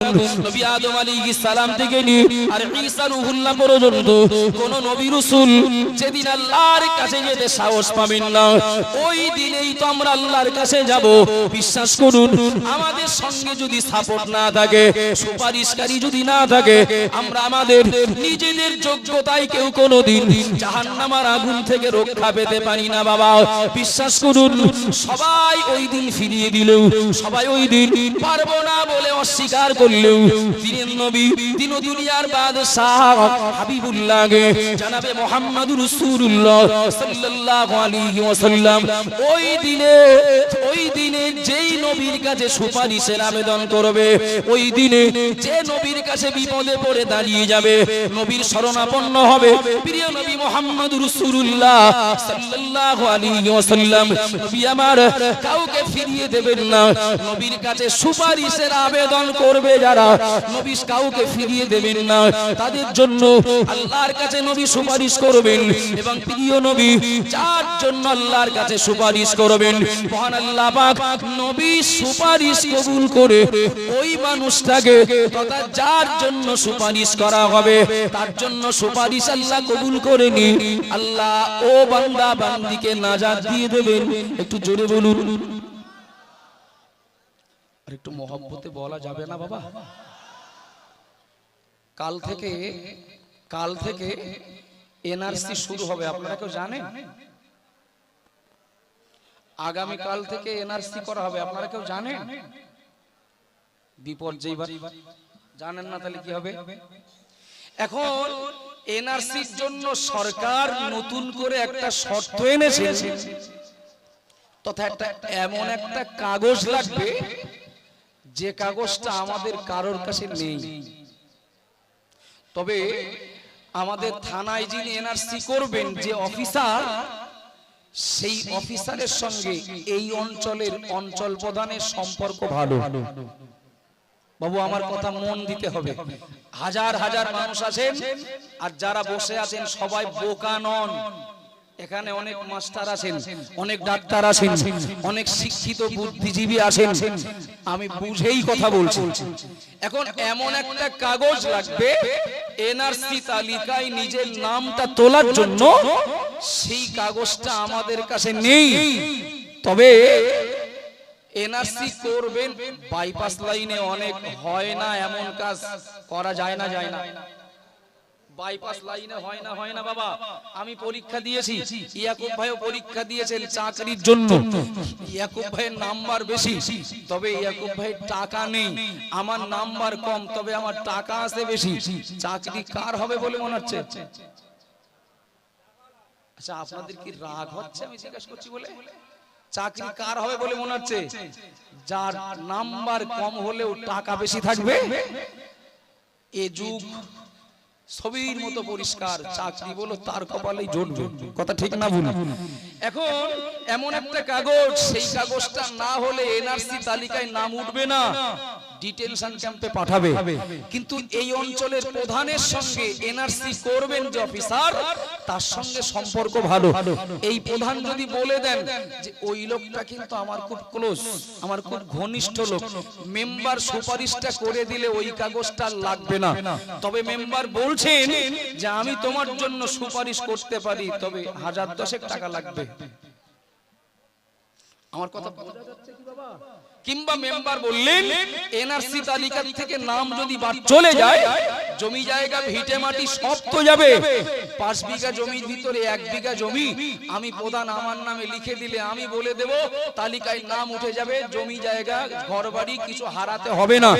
নবী আদম আলাইহিস সালাম থেকে নিয়ে আর ঈসা রূহুল্লাহ পর্যন্ত কোন নবী রাসূল যেদিন আল্লাহর কাছে যেতে সাহস পাবেন না, ওই দিনেই তো আমরা আল্লাহর কাছে যাব। বিশ্বাস করুন, আমাদের সঙ্গে যদি সাপোর্ট না থাকে, সুপারিশকারী যদি না থাকে, আমরা আমাদের নিজেদের যোগ্যতায় কেউ কোনোদিন জাহান্নামের আগুন থেকে রক্ষা পেতে পারি না বাবা। বিশ্বাস করুন, সবাই ওই দিন ফিরিয়ে দিলেও, সবাই ওই দিন পারবো না বলে অস্বীকার করলেও, দিনের নবী দিন দুনিয়ার বাদশাহ হাবিবুল্লাহকে জনাবে মুহাম্মদুর রাসূলুল্লাহ সাল্লাল্লাহু আলাইহি ওয়াসাল্লাম ওই দিনে যেই নবীর কাছে সুপারিশের আবেদন করবে, ওই দিনে যে নবীর কাছে বিপদে পড়ে দাঁড়িয়ে যাবে, নবীর শরণাপন্ন হবে, প্রিয় নবী মুহাম্মদুর রাসূলুল্লাহ সাল্লাল্লাহু আলাইহি ওয়াসাল্লাম, নবী আমার কাউকে ফিরিয়ে দেবেন না। নবীর কাছে সুপারিশের আবেদন করবে যারা, নবী কাউকে ফিরিয়ে দেবেন না, তাদের জন্য আল্লাহর কাছে নবী সুপারিশ করবেন। এবং প্রিয় নবী যার জন্য আল্লাহর কাছে সুপারিশ করবেন, মহান আল্লাহ পাক নবী সুপারিশ কবুল করে ওই মানুষটাকে, তথা যার জন্য সুপারিশ করা হবে তার জন্য সুপারিশ আল্লাহ কবুল করে নি, আল্লাহ ও বান্দা বান্দিকে নাজাত দিয়ে দেবেন। একটু জোরে বলুন। আর একটু মহব্বতে বলা যাবে না বাবা? কাল থেকে এনআরসি শুরু হবে, আপনারা কেউ জানেন? আগামী কাল থেকে এনআরসি করা হবে, আপনারা কেউ জানেন? বিপর্যয় জানেন না, তাহলে কি হবে? এখন এনআরসির জন্য সরকার নতুন করে একটা শর্ত এনেছে, তথা এমন একটা কাগজ লাগবে যে কাগজটা আমাদের কারোর কাছে নেই। তবে আমাদের থানায় যিনি এনআরসি করবেন, যে অফিসার, সেই অফিসারের সঙ্গে এই অঞ্চলের অঞ্চল প্রধানের সম্পর্ক ভালো। বাবু আমার কথা মন দিতে হবে। হাজার হাজার মানুষ আছেন, আর যারা বসে আছেন সবাই বোকা নন। এখানে অনেক মাস্টার আছেন, অনেক ডাক্তার আছেন, অনেক শিক্ষিত বুদ্ধিজীবী আছেন, আমি বুঝেই কথা বলছি। এখন এমন একটা কাগজ লাগবে এনআরসি তালিকায় নিজের নামটা তোলার জন্য, সেই কাগজটা আমাদের কাছে নেই। তবে এনআরসি করবেন বাইপাস লাইনে, অনেক হয় না এমন কাজ করা যায় না, যায় না। বাইপাস লাইনে হয় না বাবা। আমি পরীক্ষা দিয়েছি, ইয়াকুব ভাইও পরীক্ষা দিয়েছেন চাকরির জন্য। ইয়াকুব ভাইয়ের নাম্বার বেশি, তবে ইয়াকুব ভাইয়ের টাকা নেই। আমার নাম্বার কম, তবে আমার টাকা আছে বেশি। চাকরি কার হবে বলে মনে হচ্ছে? আচ্ছা, আপনাদের কি রাগ হচ্ছে আমি জিজ্ঞাসা করছি বলে? চাকরি কার হবে বলে মনে হচ্ছে? যার নাম্বার কম হলেও টাকা বেশি থাকবে। এ যুগ ছবির মতো পরিষ্কার, চাকরি বলো তার কপালেই জুটবে। কথা ঠিক না ভুল? এখন এমন একটা কাগজ, সেই কাগজটা না হলে এনআরসি তালিকায় নাম উঠবে না, ডিটেনশন ক্যাম্পে পাঠাবে। কিন্তু এই অঞ্চলের প্রধানের সঙ্গে এনআরসি করবেন যে অফিসার, তার সঙ্গে সম্পর্ক ভালো। এই প্রধান যদি বলে দেন যে ওই লোকটা কিন্তু আমার খুব ক্লোজ, আমার খুব ঘনিষ্ঠ লোক, মেম্বার সুপারিশটা করে দিলে ওই কাগজটা লাগবে না। তবে মেম্বার বলছেন যে আমি তোমার জন্য সুপারিশ করতে পারি, তবে 1010 টাকা লাগবে। আমার কথা বোঝা যাচ্ছে কি বাবা? কিংবা মেম্বার বললেন এনআরসি তালিকা থেকে নাম যদি বাদ চলে যায়, জমি জায়গা ভিটে মাটি সব তো যাবে। 5 বিঘা জমির ভিতরে 1 বিঘা জমি আমি প্রধান আমার নামে লিখে দিলে, আমি বলে দেব তালিকায় নাম উঠে যাবে, জমি জায়গা ঘরবাড়ি কিছু হারাতে হবে না।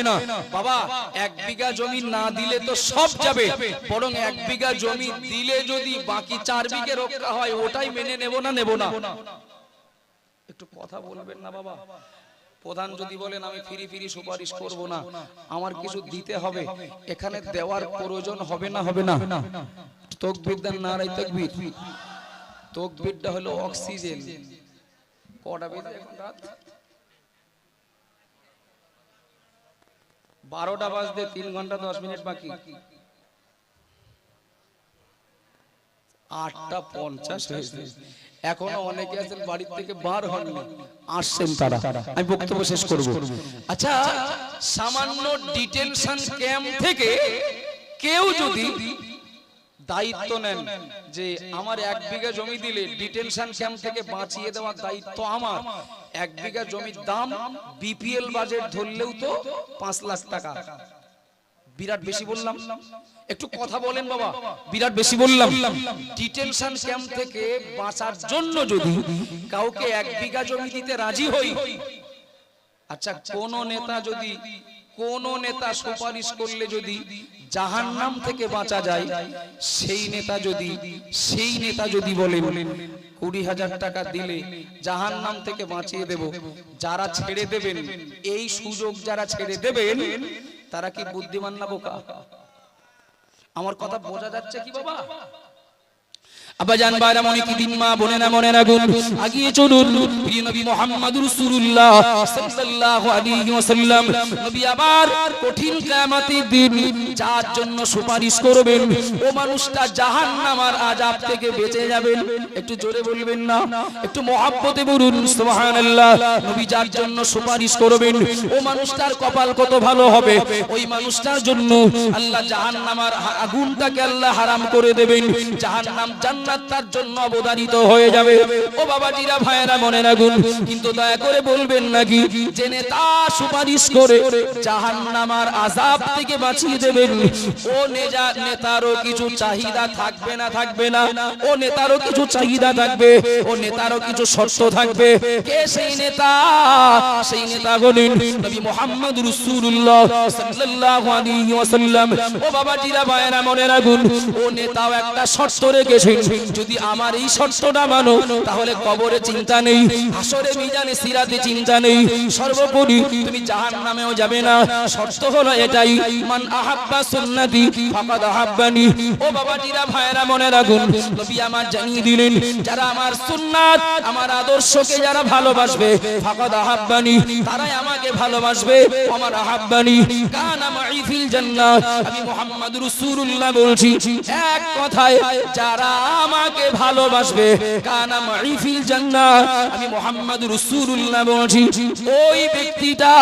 বাবা 1 বিঘা জমি না দিলে তো সব যাবে, বরং 1 বিঘা জমি দিলে যদি বাকি 4 বিঘা রক্ষা হয়, ওটাই মেনে নেব না, নেব না? একটু কথা বলবেন না বাবা? প্রধান যদি বলেন আমি ফিরি সুপারিশ করব না, আমার কিছু দিতে হবে, এখানে দেওয়ার প্রয়োজন হবে না, হবে না? তাকবীর দেন, নারায়ে তাকবীর। তাকবীরটা হলো অক্সিজেন। কটা বেজে এখন? রাত 12টা বাজতে 3 ঘন্টা 10 মিনিট বাকি। 8:50 হয়েছে, এখনো অনেকে আছেন বাড়ির থেকে বার হননি, আসছেন তারা। আমি বক্তব্য শেষ করব। আচ্ছা, সামান্য ডিটেনশন ক্যাম্প থেকে কেউ যদি দায়িত্ব নেন যে আমার 1 বিঘা জমি দিলে ডিটেনশন ক্যাম্প থেকে বাঁচিয়ে দেওয়ার দায়িত্ব আমার, 1 বিঘা জমির দাম বিপিএল বাজেট ধরলেও তো 5 লাখ টাকা। বিরাট বেশি বললাম? একটু কথা বলেন বাবা, বিরাট বেশি বললাম? ডিটেনশন ক্যাম্প থেকে বাঁচার জন্য যদি কাউকে 1 বিঘা জমি দিতে রাজি হই, আচ্ছা কোন নেতা সুপারিশ করলে যদি জাহান্নাম থেকে বাঁচা যায়, সেই নেতা যদি বলেন 20,000 টাকা দিলে জাহান্নাম থেকে বাঁচিয়ে দেব, যারা ছেড়ে দেবেন, এই সুযোগ যারা ছেড়ে দেবেন, তারা কি বুদ্ধিমান না বোকা? আমার কথা বোঝা যাচ্ছে কি বাবা? আব্বাজান বাইরা মনে কি দিন, মা বোনেরা মনে রাখুন, আগিয়ে চলুন। প্রিয় নবী মুহাম্মদুর রাসূলুল্লাহ সাল্লাল্লাহু আলাইহি ওয়াসাল্লাম নবী আবার কঠিন কিয়ামতের দিন যার জন্য সুপারিশ করবেন, ও মানুষটা জাহান্নামের আযাব থেকে বেঁচে যাবেন। একটু জোরে বলবেন না? একটু মহব্বতে বলুন সুবহানাল্লাহ। নবী যার জন্য সুপারিশ করবেন, ও মানুষটার কপাল কত ভালো হবে। ওই মানুষটার জন্য আল্লাহ জাহান্নামের আগুনটাকে আল্লাহ হারাম করে দেবেন, জাহান্নাম জান্নাত তার জন্য অবধারিত হয়ে যাবে। ও বাবাজিরা, ভাইয়েরা মনে রাখুন, কিন্তু দয়া করে বলবেন নাকি যে নেতা সুপারিশ করে জাহান্নামের আযাব থেকে বাঁচিয়ে দেবেন, ও নেতারও কিছু চাহিদা থাকবে না? থাকবে না? ও নেতারও কিছু চাহিদা থাকবে, ও নেতারও কিছু শর্ত থাকবে। কে সেই নেতা? সেই নেতা হলেন নবী মুহাম্মদ রাসূলুল্লাহ সাল্লাল্লাহু আলাইহি ওয়াসাল্লাম। ও বাবাজিরা, ভাইয়েরা মনে রাখুন, ও নেতাও একটা শর্ত রেখেছেন, যদি আমার এই শর্তটা মানো তাহলে কবরে চিন্তা নেই, হাসরে মিজানে সিরাতে চিন্তা নেই, সর্বোপরি তুমি জাহান্নামেও যাবে না। শর্ত হলো এটাই, মান আহাব্বা সুন্নতি ফাকাদ আহাব্বানি। ও বাবাজিরা, ভাইয়েরা মনে রাখুন, নবী আমার জানিয়ে দিলেন, যারা আমার সুন্নাত, আমার আদর্শকে যারা ভালোবাসবে, ফাকাদ আহাব্বানি, তারাই আমাকে ভালোবাসবে। আমার আহাব্বানি কানা মাই ফিল জান্নাহ। আমি মুহাম্মদ রাসূলুল্লাহ বলছি, এক কথায় যারা আমাকে ভালোবাসবে, কানা মাই ফিল জান্নাহ, আমি মুহাম্মদ রাসূলুল্লাহ বলছি, ওই ব্যক্তিটা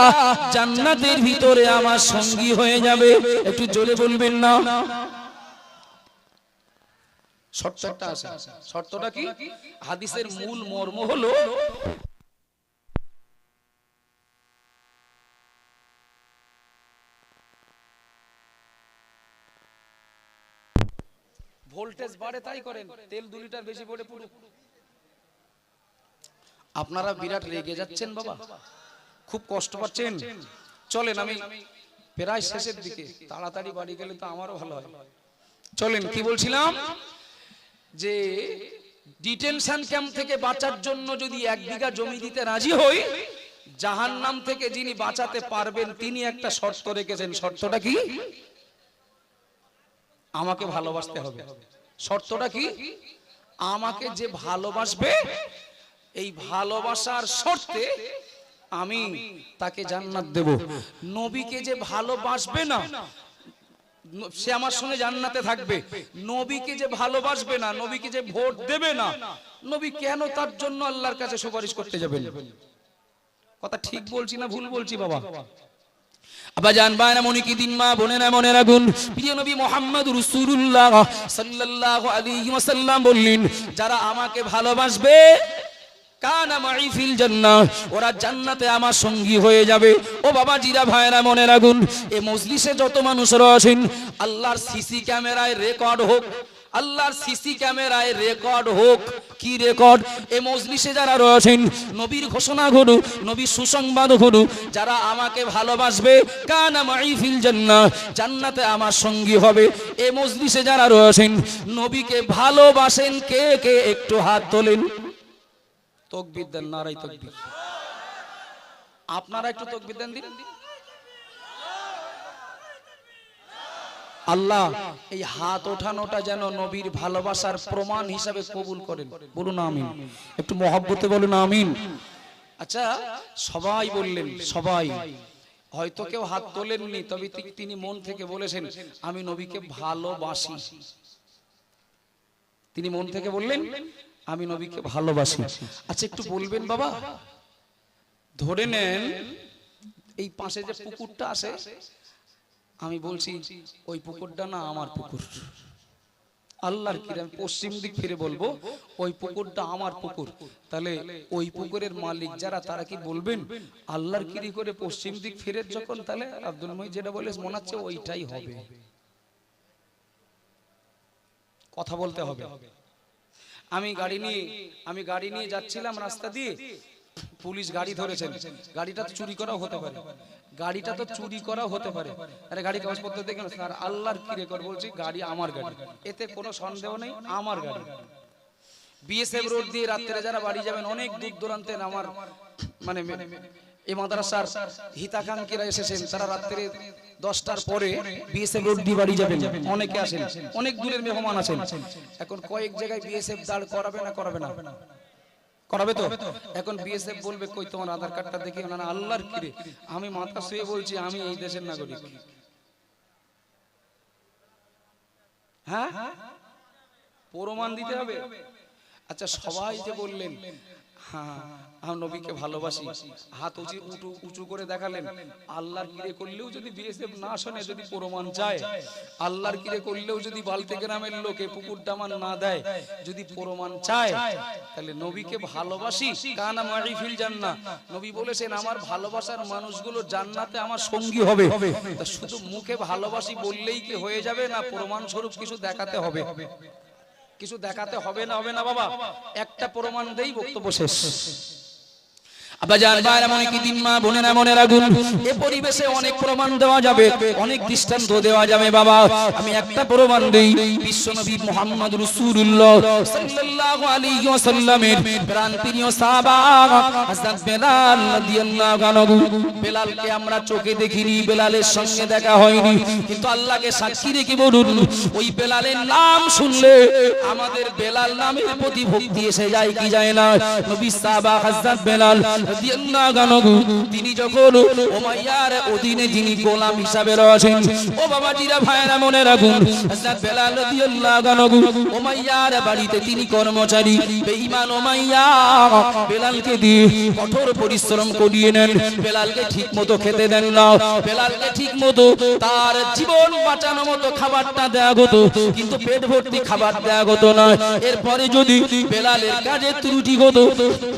জান্নাতের ভিতরে আমার সঙ্গী হয়ে যাবে। একটু জোরে বলবেন না? শর্তটা আছে। শর্তটা কি? হাদিসের মূল মর্ম হলো, ভোল্টেজ বাড়ে তাই করেন, তেল 2 লিটার বেশি পড়ে পুরো। আপনারা বিরাট রেগে যাচ্ছেন বাবা, খুব কষ্ট পাচ্ছেন। চলেন, আমি প্রায় শেষের দিকে, তাড়াতাড়ি বাড়ি গেলে তো আমারও ভালো হয়। চলেন, কি বলছিলাম, যে ডিটেনশন ক্যাম্প থেকে বাঁচার জন্য যদি 1 বিঘা জমি দিতে রাজি হই, জাহান্নাম থেকে যিনি বাঁচাতে পারবেন তিনি একটা শর্ত রেখেছেন। শর্তটা কি? আমাকে ভালোবাসতে হবে। শর্তটা কি? আমাকে যে ভালোবাসবে, এই ভালোবাসার শর্তে আমি তাকে জান্নাত দেব। নবীকে যে ভালোবাসবে না, সে আমার সঙ্গে জান্নাতে থাকবে। নবীকে যে ভালোবাসবে না, নবীকে যে ভোট দেবে না, নবী কেন তার জন্য আল্লাহর কাছে সুপারিশ করতে যাবেন? কথা ঠিক বলছি না ভুল বলছি বাবা? আব্বাজান বাইরা মনে কি দিন, মা বোনেরা মনে রাখুন, প্রিয় নবী মুহাম্মদ রাসূলুল্লাহ সাল্লাল্লাহু আলাইহি ওয়াসাল্লাম বললেন, যারা আমাকে ভালোবাসবে, কানা মাই ফিল জান্নাহ, ওরা জান্নাতে আমার সঙ্গী হয়ে যাবে। ও বাবাজিরা, ভাইরা মনে রাখুন, এই মজলিসে যত মানুষ রয়েছেন, আল্লাহর সিসি ক্যামেরায় রেকর্ড হোক, আল্লাহর সিসি ক্যামেরায় রেকর্ড হোক। কি রেকর্ড? এই মজলিসে যারা রয়েছেন, নবীর ঘোষণা ঘটুক, নবীর সুসংবাদ ঘটুক, যারা আমাকে ভালোবাসবে, কানা মাই ফিল জান্নাহ, জান্নাতে আমার সঙ্গী হবে। এই মজলিসে যারা রয়েছেন, নবীকে ভালোবাসেন কে কে? একটু হাত তোলেন। তাকবীর দেন, নারায়ে তাকবীর। আপনারা একটু তাকবীর দেন দিন। আল্লাহ এই হাত ওঠানোটা যেন নবীর ভালোবাসার প্রমাণ হিসাবে কবুল করেন। বলুন আমিন। একটু মহব্বতে বলুন আমিন। আচ্ছা, সবাই বললেন, সবাই। হয়তো কেউ হাত তোলেননি, তবে তিনি মন থেকে বলেছেন, আমি নবীকে ভালোবাসি। তিনি মন থেকে বললেন আমি নবীকে ভালোবাসি। আচ্ছা একটু বলবেন বাবা, ধরে নেন এই পাশে যে পুকুরটা আছে, আমি বলছি ওই পুকুরটা না আমার পুকুর, আল্লাহর কি, আমি পশ্চিম দিক ফিরে বলবো ওই পুকুরটা আমার পুকুর, তাহলে ওই পুকুরের মালিক যারা তারা কি বলবেন আল্লাহর কিরি করে পশ্চিম দিক ফিরে যখন, তাহলে আব্দুল মুহিত যেটা বলে মনে হচ্ছে ওইটাই হবে। কথা বলতে হবে। আমি গাড়ি নিয়ে যাচ্ছিলাম রাস্তা দিয়ে, পুলিশ গাড়ি ধরেছেন, গাড়িটা চুরি করাও হতে পারে, আরে গাড়ি কাগজপত্র দেখেন স্যার, আল্লাহর কি রেকর্ড বলছি গাড়ি আমার গাড়ি, এতে কোনো সন্দেহ নেই আমার গাড়ি। বিএসএফ রোড দিয়ে রাত্রে যারা বাড়ি যাবেন, অনেক দূর দূরান্তের আমার মানে এই মাদ্রাসার হিতাকাঙ্ক্ষীরা এসেছেন, তারা রাত্রে 10টার পরে বিএসএফ রোড দিয়ে বাড়ি যাবেন, অনেকে আসেন, অনেক দূরের মেহমান আছেন। এখন কয়েক জায়গায় বিএসএফ দাঁড় করাবে না করাবে তো, এখন বিএসএফ বলবে কই তোমার আধার কার্ডটা দেখি, না আল্লাহর কি রে, আমি মাথা শুয়ে বলছি আমি এই দেশের নাগরিক। হ্যাঁ প্রমাণ দিতে হবে। আচ্ছা সবাই যে বললেন হ্যাঁ আমি নবীকে ভালোবাসি, হাত উঁচু করে দেখালেন, আল্লাহর কিরে করলেও যদি বিএসএফ না শোনে, যদি প্রমাণ চায়, আল্লাহর কিরে করলেও যদি বালতি গ্রামের লোকে পুকুর দামান না দেয়, যদি প্রমাণ চায়, তাহলে নবীকে ভালোবাসি কানা মারিফিল জান্নাহ, নবী বলেছেন আমার ভালোবাসার মানুষগুলো জান্নাতে আমার সঙ্গী হবে। তা শুধু মুখে ভালোবাসি বললেই কি হয়ে যাবে, না প্রমাণ স্বরূপ কিছু দেখাতে হবে? কিছু দেখাতে হবে না বাবা, একটা প্রমাণ দেই বক্তব্য শেষ। আব্বাজান ভাইরা মনে কি দিন, মা বোনেরা মনে রাখুন, এই পরিবেশে অনেক প্রমাণ দেওয়া যাবে, অনেক দৃষ্টান্ত দেওয়া যাবে বাবা। আমি একটা প্রমাণ দেই, বিশ্বনবী মুহাম্মদ রাসূলুল্লাহ সাল্লাল্লাহু আলাইহি ওয়াসাল্লামের প্রাণপ্রিয় সাহাবা হযরত বেলাল রাদিয়াল্লাহু আনহু। বেলালকে আমরা চোখে দেখিনি, বেলালের সঙ্গে দেখা হয়নি, কিন্তু আল্লাহকে সাক্ষী রেখে বলুন, ওই বেলালের নাম শুনলে আমাদের বেলাল নামের প্রতি ভক্তি এসে যায় কি যায় না। নবী সাহাবা হযরত বেলাল তিনি যখন উমাইয়ার অধীনে যিনি গোলাম হিসাবে রয়েছেন, ও বাবাজিরা ভাইরা মনে রাখুন, হযরত বেলাল রাদিয়াল্লাহু আনহু উমাইয়ার বাড়িতে তিনি কর্মচারী। বেঈমান উমাইয়া বেলালকে দিয়ে কঠোর পরিশ্রম করিয়ে নেন, বেলালকে ঠিকমতো খেতে দেন না, বেলালকে ঠিকমতো তার জীবন বাঁচানোর মতো খাবারটা দেয়া হতো, কিন্তু পেট ভর্তি খাবার দেয়া হতো না। এরপরে যদি বেলালের কাজে ত্রুটি হতো,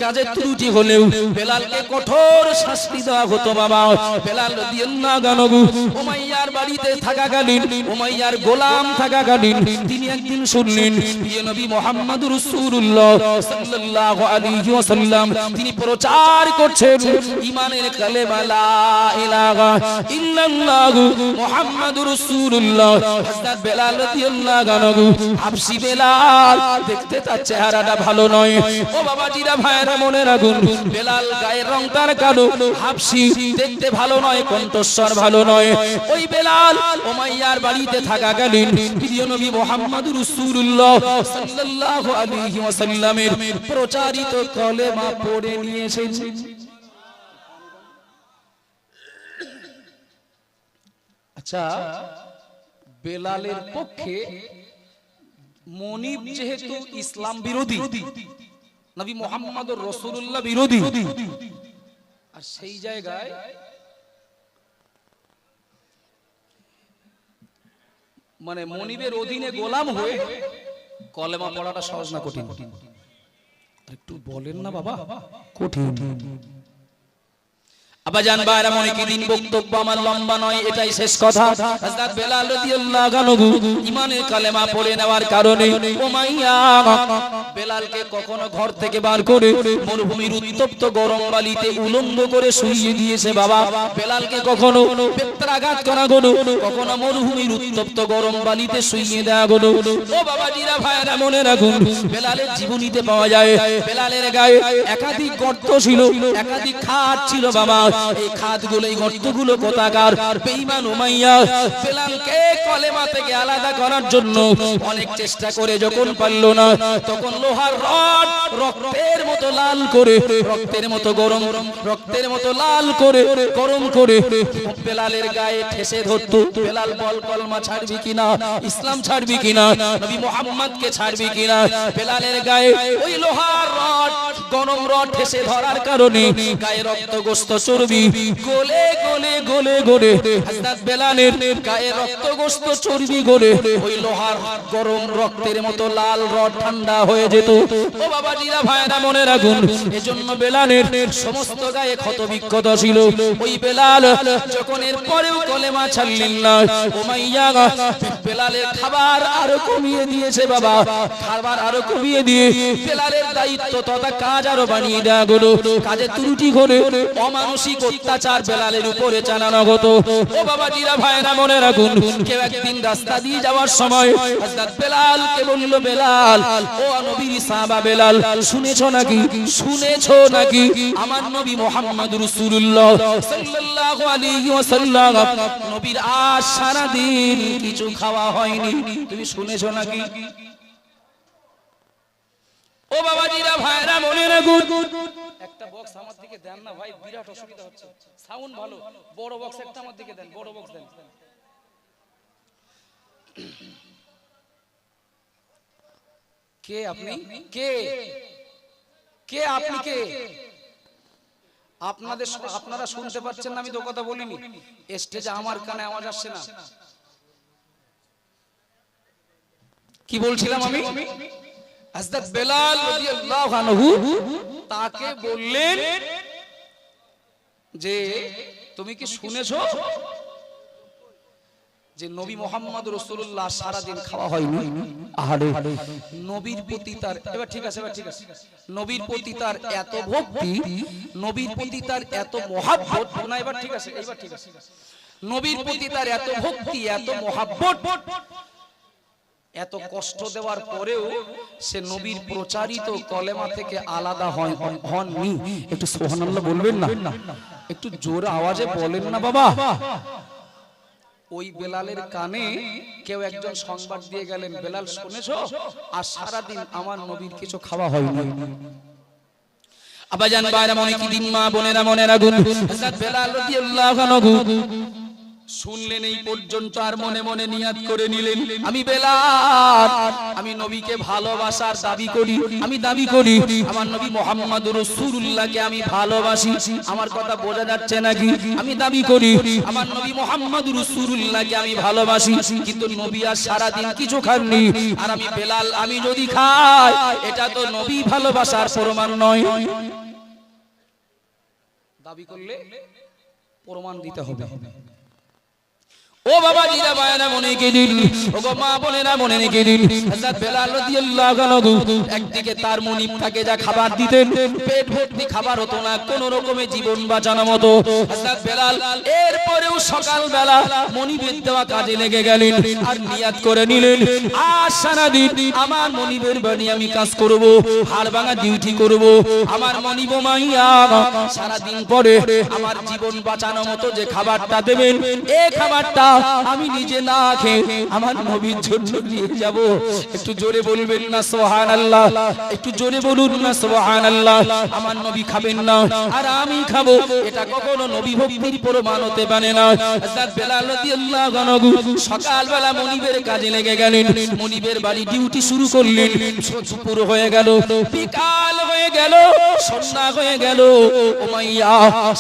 কাজে ত্রুটি হলেও বেলালকে কঠোর শাস্তি দেওয়া হতো বাবা। বেলাল রাদিয়াল্লাহু আনহু উমাইয়ার বাড়িতে থাকাকালীন, উমাইয়ার গোলাম থাকাকালীন তিনি একদিন শুনলেন প্রিয় নবী মুহাম্মদুর রাসূলুল্লাহ সাল্লাল্লাহু আলাইহি ওয়াসাল্লাম তিনি প্রচার করছেন ঈমানের কালেমা লা ইলাহা ইল্লাল্লাহু মুহাম্মাদুর রাসূলুল্লাহ। হযরত বেলাল রাদিয়াল্লাহু আনহু হাবশী বেলাল, দেখতে তার চেহারাটা ভালো নয়, ও বাবাজিরা ভাইরা মনে রাখুন, বেলাল গায়ের রং তার কালো, হাবশী, দেখতে ভালো নয়, কণ্ঠস্বর ভালো নয়। ওই বেলাল উমাইয়ার বাড়িতে থাকাকালীন প্রিয় নবী মুহাম্মদুর রাসূলুল্লাহ সাল্লাল্লাহু আলাইহি ওয়াসাল্লামের প্রচারিত কলেমা পড়ে নিয়েছেন। আচ্ছা বেলালের পক্ষে মনিব যেহেতু ইসলাম বিরোধী, নবী মুহাম্মদুর রাসূলুল্লাহ বিরোধী, আর সেই জায়গায় মানে মনিবের অধীনে গোলাম হয়ে কলেমা পড়াটা সহজ না কঠিন? একটু বলেন না বাবা, কঠিন। আবাজান ভাইরা মনে কি দিন, বক্তব্য আমার লম্বা নয়, এটাই শেষ কথা। হযরত বেলাল রাদিয়াল্লাহু আনহু ঈমানের কালেমা পড়ে নেওয়ার কারণে উমাইয়া বেলালকে কখনো ঘর থেকে বার করে মরুভূমির উত্তপ্ত গরম বালিতে উলম্ব করে শুইয়ে দিয়েছে বাবা। বেলালকে কখনো বেত্রাঘাত করা হলো, কখনো মরুভূমির উত্তপ্ত গরম বালিতে শুইয়ে দেওয়া হলো। ও বাবাজিরা ভাইরা মনে রাখুন, বেলালের জীবনীতে পাওয়া যায় বেলালের গায়ে একাধিক গর্ত ছিল, একাধিক খাত ছিল বাবা। এই খাদগুলো এই গর্তগুলো কোথাকার? বেঈমান উমাইয়া বেলালকে কলেমা থেকে আলাদা করার জন্য অনেক চেষ্টা করে যখন পারল না, তখন লোহার রড রক্তের মতো লাল করে, রক্তের মতো গরম, রক্তের মতো লাল করে গরম করে বেলালের গায়ে ঠেসে ধরতো। বেলাল বল কলমা ছাড়বি কিনা, ইসলাম ছাড়বি কিনা, নবী মুহাম্মদকে ছাড়বি কিনা? বেলালের গায়ে ওই লোহার রড, গরম রড ঠেসে ধরার কারণে গায়ে রক্ত গোস্ত চর্বি গলে গলে গলে গলে হযরত বেলালের গায়ে রক্ত গোস্ত চর্বি গলে ওই লোহার গরম রক্তের মতো লাল রড ঠান্ডা হয়ে যেত। ও বাবাজিরা, ভাইরা, মনে রাখুন, এজন্য বেলালের সমস্ত গায়ে ক্ষত বিক্ষত ছিল। ওই বেলাল যখন এর পরেও কলেমা ছাড়লেন না, উমাইয়া বেলালের খাবার আরো কমিয়ে দিয়েছে বাবা, খাবার আরো কমিয়ে দিয়ে বেলালের দায়িত্ব তথা কাজ আরো বানিয়ে দেওয়া হলো। কাজে ত্রুটি করে অমানসিক অত্যাচার বেলালের উপরে চালানো হতো। ও বাবাজিরা, ভাইরা, মনে রাখুন, কেউ একদিন রাস্তা দিয়ে যাওয়ার সময় হযরত বেলালকে বলল, বেলাল, ও নবীর সাহাবা বেলাল, শুনেছো নাকি, শুনেছো নাকি আমার নবী মুহাম্মদ রাসূলুল্লাহ সাল্লাল্লাহু আলাইহি ওয়াসাল্লাম নবীর আজ সারা দিন কিছু খাওয়া হয়নি, তুমি শুনেছো নাকি? ও বাবাজিরা, ভাইরা, মনে রাখুন, একটা বক্স আমার দিকে দেন না ভাই, বিরাট অসুবিধা হচ্ছে, সাউন্ড ভালো, বড় বক্স একটা আমার দিকে দেন, বড় বক্স দেন। কে আপনি? কে কে আপনি? কে? আপনারা শুনতে পাচ্ছেন না? আমি তো কথা বলিনি, স্টেজে আমার কানে আওয়াজ আসছে না। কি বলছিলাম আমি? হযরত বেলাল রাদিয়াল্লাহু আনহু তাকে বললেন যে তুমি কি শুনেছো যে নবী মুহাম্মদ রাসূলুল্লাহ সারা দিন খাওয়া হয়নি? আহারে, নবীর প্রতি তার, এবার ঠিক আছে, এবার ঠিক আছে, নবীর প্রতি তার এত ভক্তি, নবীর প্রতি তার এত মহব্বত, না এবার ঠিক আছে, এবার ঠিক আছে, নবীর প্রতি তার এত ভক্তি, এত মহব্বত, এত কষ্ট দেওয়ার পরেও সে নবীর প্রচারিত কলেমা থেকে আলাদা হননি। একটু সুবহানাল্লাহ বলবেন না? একটু জোরে আওয়াজে বলেন না বাবা। ওই বেলালের কানে কেউ একজন সংবাদ দিয়ে গেলেন, বেলাল শুনেছো আর সারাদিন আমার নবীর কিছু খাওয়া হয়নি। আবাজান বাইরা, মনে কি দিন, মা বোনেরা, মনে রাখুন, হযরত বেলাল রাদিয়াল্লাহু আনহু শুনলেন এই পর্যন্ত, আর মনে মনে নিয়াত করে নিলেন, আমি বেলাল, আমি নবীকে ভালোবাসার দাবি করি, আমি দাবি করি আমার নবী মুহাম্মদ রাসূলুল্লাহকে আমি ভালোবাসি। আমার কথা বোঝা যাচ্ছে নাকি? আমি দাবি করি আমার নবী মুহাম্মদ রাসূলুল্লাহকে আমি ভালোবাসি, কিন্তু নবী আর সারা দিন কিছু খাননি, আর আমি বেলাল, আমি যদি খাই এটা তো নবী ভালোবাসার প্রমাণ নয়। দাবি করলে প্রমাণ দিতে হবে। ও বাবা জিরা বায়না, মনে কে দিন, ও গো মা বোনেরা, মনে রেখে দিন, হযরত বেলাল রাদিয়াল্লাহু আনহু একদিকে তার মনিব তাকে যা খাবার দিতেন, পেট ভর্তি খাবার হতো না, কোন রকমে জীবন বাঁচানো মতো হযরত বেলাল এরপরেও সকালবেলা মনিবের দেওয়া কাজে লেগে গেলেন, আর নিয়াত করে নিলেন, আজ সারা দিন আমার মনিবের বাড়ি আমি কাজ করব, হাড় ভাঙা ডিউটি করব, আমার মনিব মাইয়া সারা দিন পরে আমার জীবন বাঁচানো মতো যে খাবারটা দেবেন, এই খাবারটা আমি নিজে না খেয়ে আমার নবীর জন্য নিয়ে যাব। একটু জোরে বলবেন না সুবহানাল্লাহ? একটু জোরে বলুন না সুবহানাল্লাহ? আমার নবী খাবেন না আর আমি খাবো, এটা কখনো নবী ভক্তির প্রমাণ হতে পারে না। হযরত বেলাল রাদিয়াল্লাহু আনহু সকালবেলা মনিবের কাজে লেগে গেলেন, মনিবের বাড়ি ডিউটি শুরু করলেন। দুপুর হয়ে গেল, বিকাল হয়ে গেল, সন্ধ্যা হয়ে গেল, উমাইয়া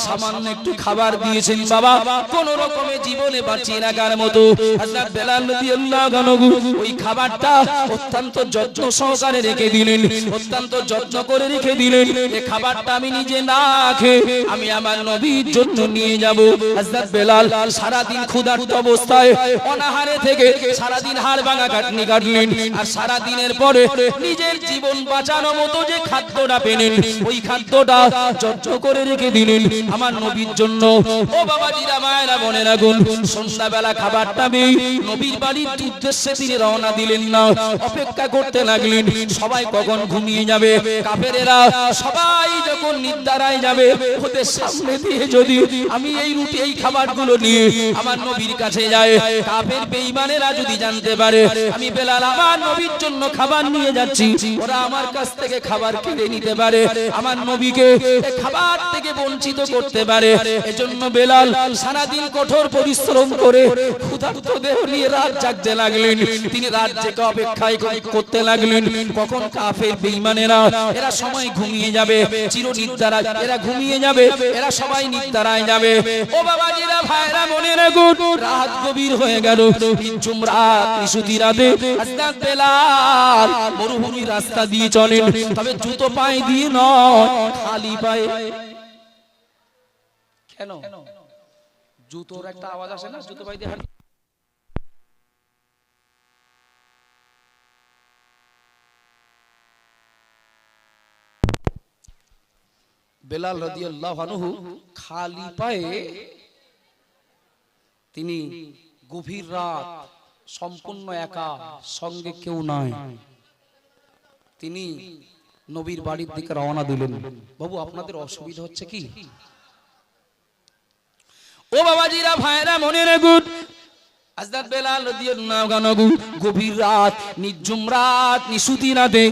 সামান্য একটু খাবার দিয়েছেন বাবা, কোন রকমে জীবনে বাঁচিয়ে রাখার মতো। হযরত বেলাল রাদিয়াল্লাহু আনহু ওই খাবারটা অত্যন্ত যত্ন সহকারে রেখে দিলেন, অত্যন্ত যত্ন করে রেখে দিলেন, এই খাবারটা আমি নিজে না খেয়ে আমি আমার নবীর জন্য নিয়ে যাব। হযরত বেলাল সারা দিন ক্ষুধার্ত অবস্থায় অনাহারে থেকে সারা দিন হাড় ভাঙা খাটনি কাটলেন, আর সারা দিনের পরে নিজের জীবন বাঁচানোর মতো যে খাদ্যটা পেলেন, ওই খাদ্যটা যত্ন করে রেখে দিলেন আমার নবীর জন্য। ও বাবাজিরা, মায়েরা, বোনেরা, গুণ সন্ধ্যা বেলা খাবার পাবে নবীর বাড়ির উদ্দেশ্যে তিনি রওনা দিলেন না, অপেক্ষা করতে লাগলেন সবাই কখন ঘুমিয়ে যাবে। কাফেরেরা সবাই যখন নিদ্রায় যাবে ওদের সামনে দিয়ে যদি আমি এই রুটি এই খাবারগুলো নিয়ে আমার নবীর কাছে যাই, কাফের বেঈমানেরা যদি জানতে পারে আমি বেলাল আমার নবীর জন্য খাবার নিয়ে যাচ্ছি, ওরা আমার কাছ থেকে খাবার কেড়ে নিতে পারে, আমার নবীকে খাবার থেকে বঞ্চিত করতে পারে। এজন্য বেলাল সারাদিন কঠোর পরিশ্রম করে ক্ষুধার্ত দেহ নিয়ে রাত জাগতে লাগলেন। তিনি রাত জেগে অপেক্ষায় করতে লাগলেন কখন কাফের বেঈমানেরা এরা সময় ঘুমিয়ে যাবে, চির নিদ্রা এরা ঘুমিয়ে যাবে, এরা সবাই নিদ্রায় যাবে। ও বাবাজিরা ভাইরা মনে রাখুন, রাত গভীর হয়ে গেল, নিঝুম রাত, নিশুতি রাতে হযরত বেলাল মরুভূমি রাস্তা দিয়ে চলেন, তবে জুতো পায়ে দিয়ে নয়, খালি পায়ে। কেন? জুতোর একটা আওয়াজ আসে না, জুতো পায়ে দিয়ে হাঁটে। বেলাল রাদিয়াল্লাহু আনহু খালি পায়ে তিনি গভীর রাত, সম্পূর্ণ একা, সঙ্গে কেউ নাই, তিনি নবীর বাড়ির দিকে রওনা দিলেন। বাবু আপনাদের অসুবিধা হচ্ছে কি? ও বাবাজিরা ভাইরা মনে রাখুন, হযরত বেলাল রাদিয়াল্লাহু আনহু গভীর রাত, নিঝুম রাত, নিশুতি রাতে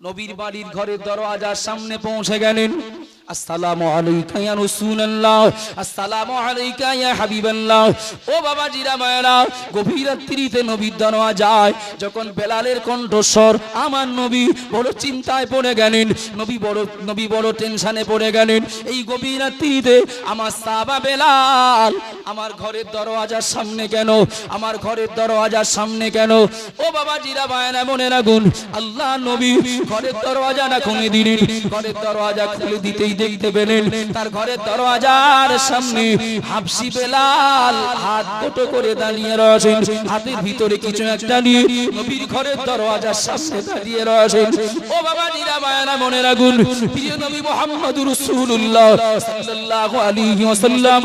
নবীর বাড়ির ঘরের দরওয়াজার সামনে পৌঁছে গেলেন। আসসালামু আলাইকা ইয়া রাসূলুল্লাহ, আসসালামু আলাইকা ইয়া হাবিবাল্লাহ। ও বাবাজিরা মায়েরা, গভীর রাত্রিতে নবীর দরওয়াজায় যখন বেলালের কণ্ঠস্বর, আমার নবী বড় চিন্তায় পড়ে গেলেন, নবী বড় টেনশনে পড়ে গেলেন। এই গভীর রাত্রিতে আমার সাহাবা বেলাল আমার ঘরের দরওয়াজার সামনে কেন, আমার ঘরের দরওয়াজার সামনে কেন? ও বাবাজিরা মায়েরা মনে রাখুন, আল্লাহ নবী ঘরের দরওয়াজা না খুলে দিলেন, ঘরের দরওয়াজা খুলে দিতেই দেখতে পেলেন তার ঘরের দরওয়াজার সামনে হাবশি বেলাল হাত কোটো করে দাঁড়িয়ে রয়েছেন, হাতের ভিতরে কিছু একটা নিয়ে নবীর ঘরের দরওয়াজার সামনে দাঁড়িয়ে রয়েছেন। ও বাবাজিরা মায়েরা মনে রাখুন, প্রিয় নবী মুহাম্মদুর রাসূলুল্লাহ সাল্লাল্লাহু আলাইহি ওয়াসাল্লাম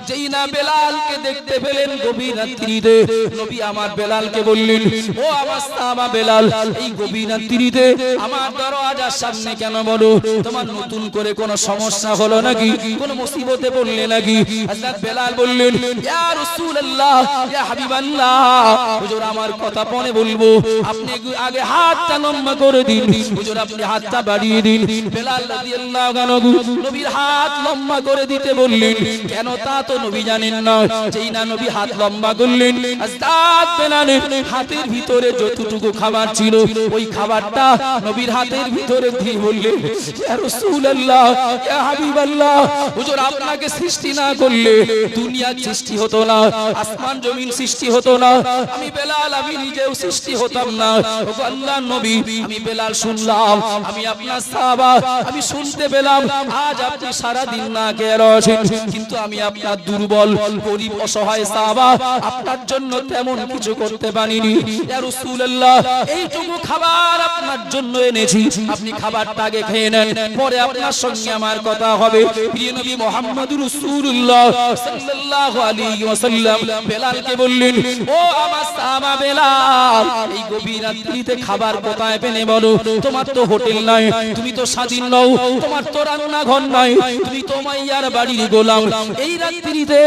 যেই না বেলালকে দেখতে পেলেন গভীর রাত্রিতে, নবী আমার বেলালকে বললেন, ও আমার সাহাবা বেলাল, এই গভীর রাত্রিতে আমার দরওয়াজার সামনে কেন? বলো, তোমার নতুন করে কোন সমস্যা হলো নাকি, কোন মুসিবতে পড়লে নাকি? হযরত বেলাল বললেন, ইয়া রাসূলুল্লাহ, ইয়া হাবিবাল্লাহ, হুজুর আমার কথা পরে বলবো, আপনি আগে হাতটা লম্বা করে দিন, হুজুর আপনি হাতটা বাড়িয়ে দিন। বেলাল রাদিয়াল্লাহু আনহু নবীর হাত লম্বা করে দিতে বললেন। কেন তা তো নবী জানেন না। যেই না নবী হাত লম্বা করলেন, হযরত বেলালের হাতের ভিতরে যতটুকু খাবার ছিল ওই খাবারটা নবীর হাতের ভিতরে দিয়ে বললেন, ইয়া রাসূলুল্লাহ, ইয়া হাবিবাল্লাহ, হুজুর আপনাকে সৃষ্টি না করলে দুনিয়ার সৃষ্টি হতো না, আসমান জমিন সৃষ্টি হতো না, আমি বেলাল আমি নিজেও সৃষ্টি হতাম না। ওগো আল্লাহর নবী, আমি বেলাল শুনলাম, আমি আপনার সাহাবা, আমি শুনতে পেলাম আজ আপনি সারা দিন না খেয়ে রয়েছেন, কিন্তু আমি আপনার দুর্বল গরীব অসহায় সাহাবা, আপনার জন্য তেমন কিছু করতে পারিনি। ইয়া রাসূলুল্লাহ, এইটুকু খাবার আপনার জন্য এনেছি, আপনি খাবারটা আগে খেয়ে নেন, পরে আপনার সঙ্গে আমার কথা হবে। প্রিয় নবী মুহাম্মদুর রাসূলুল্লাহ সাল্লাল্লাহু আলাইহি ওয়াসাল্লাম বেলালকে বললেন, ও আমার সাহাবা বেলাল, এই গভীর রাত্রিতে খাবার কোথায় পেলে বলো? তোমার তো হোটেল নাই, তুমি তো স্বাধীন নও, তোমার তো রান্নাঘর নাই, তুমি তো মাইয়ার বাড়ির গোলাম, এই রাত্রিতে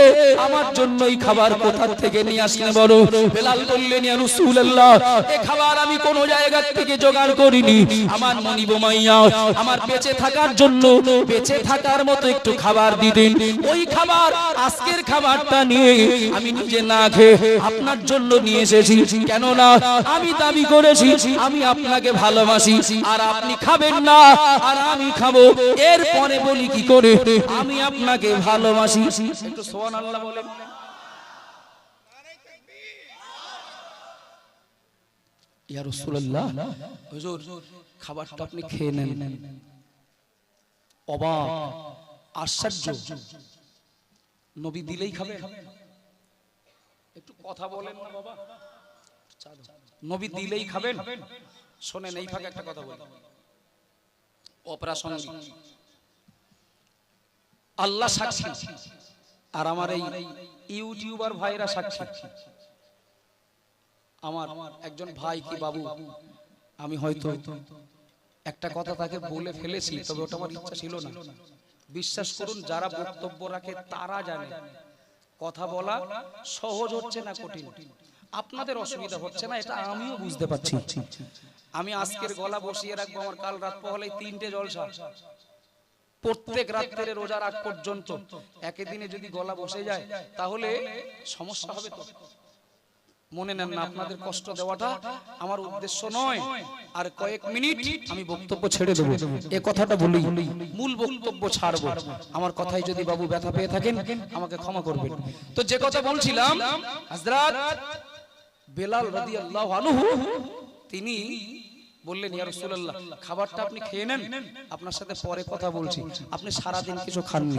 আমার জন্য এই খাবার কোথা থেকে নিয়ে আসলে বলো? বেলাল বললেন, ইয়া রাসূলুল্লাহ, এই খাবার আমি কোন জায়গা থেকে জোগাড় করিনি, আমার মনিব মাইয়া আমার বেঁচে থাকার জন্য, বেঁচে থাকার মতো একটু খাবার দিতেন, ওই খাবার আজকের খাবারটা নিয়ে আমি নিজে না খেয়ে আপনার জন্য নিয়ে এসেছি। কেননা আমি দাবি করেছি আমি আপনাকে ভালোবাসি, আর আপনি খাবেন না আর আমি খাবো, এরপরে বলি কি করে আমি আপনাকে ভালোবাসি? একটু সুবহানাল্লাহ বলেন। ইয়া রাসূলুল্লাহ, হুজুর খাবারটা আপনি খেয়ে নেন। অবাক আশ্চর্য, নবী দিলেই খাবে? একটু কথা বলেন না বাবা, নবী দিলেই খাবেন? শোনেন, এই ফাঁকে একটা কথা বলি, অপ্রাসঙ্গিক, আল্লাহ সাক্ষী, আর আমার এই ইউটিউবার ভাইরা সাক্ষী। আমার একজন ভাই কি বাবু, আমি হয়তো একটা কথা তাকে বলে ফেলেছি, তবে ওটা আমার ইচ্ছা ছিল না। বিশ্বাস করুন, যারা বক্তব্য রাখে তারা জানে কথা বলা সহজ হচ্ছে না কঠিন। আপনাদের অসুবিধা হচ্ছে না, এটা আমিও বুঝতে পারছি। আমি আজকের গলা বসিয়ে রাখবো, আমার কাল রাত পহলে 3টে জলসা, প্রত্যেক রাত্রে রোজার আগ পর্যন্ত। একদিনে যদি গলা বসে যায় তাহলে সমস্যা হবে তো। মনে নেন না, আপনাদের কষ্ট দেওয়াটা আমার উদ্দেশ্য নয়। আর কয়েক মিনিট আমি বক্তব্য ছেড়ে দেবো, এ কথাটা বলি, মূল বক্তব্য ছাড়বো। আমার কথায় যদি বাবু ব্যথা পেয়ে থাকেন আমাকে ক্ষমা করবেন। তো যে কথা বলছিলাম, হযরত বেলাল রাদিয়াল্লাহু আনহু তিনি বললেন, ইয়া রাসূলুল্লাহ, খাবারটা আপনি খেয়ে নেন, আপনার সাথে পরে কথা বলছি। আপনি সারা দিন কিছু খাননি।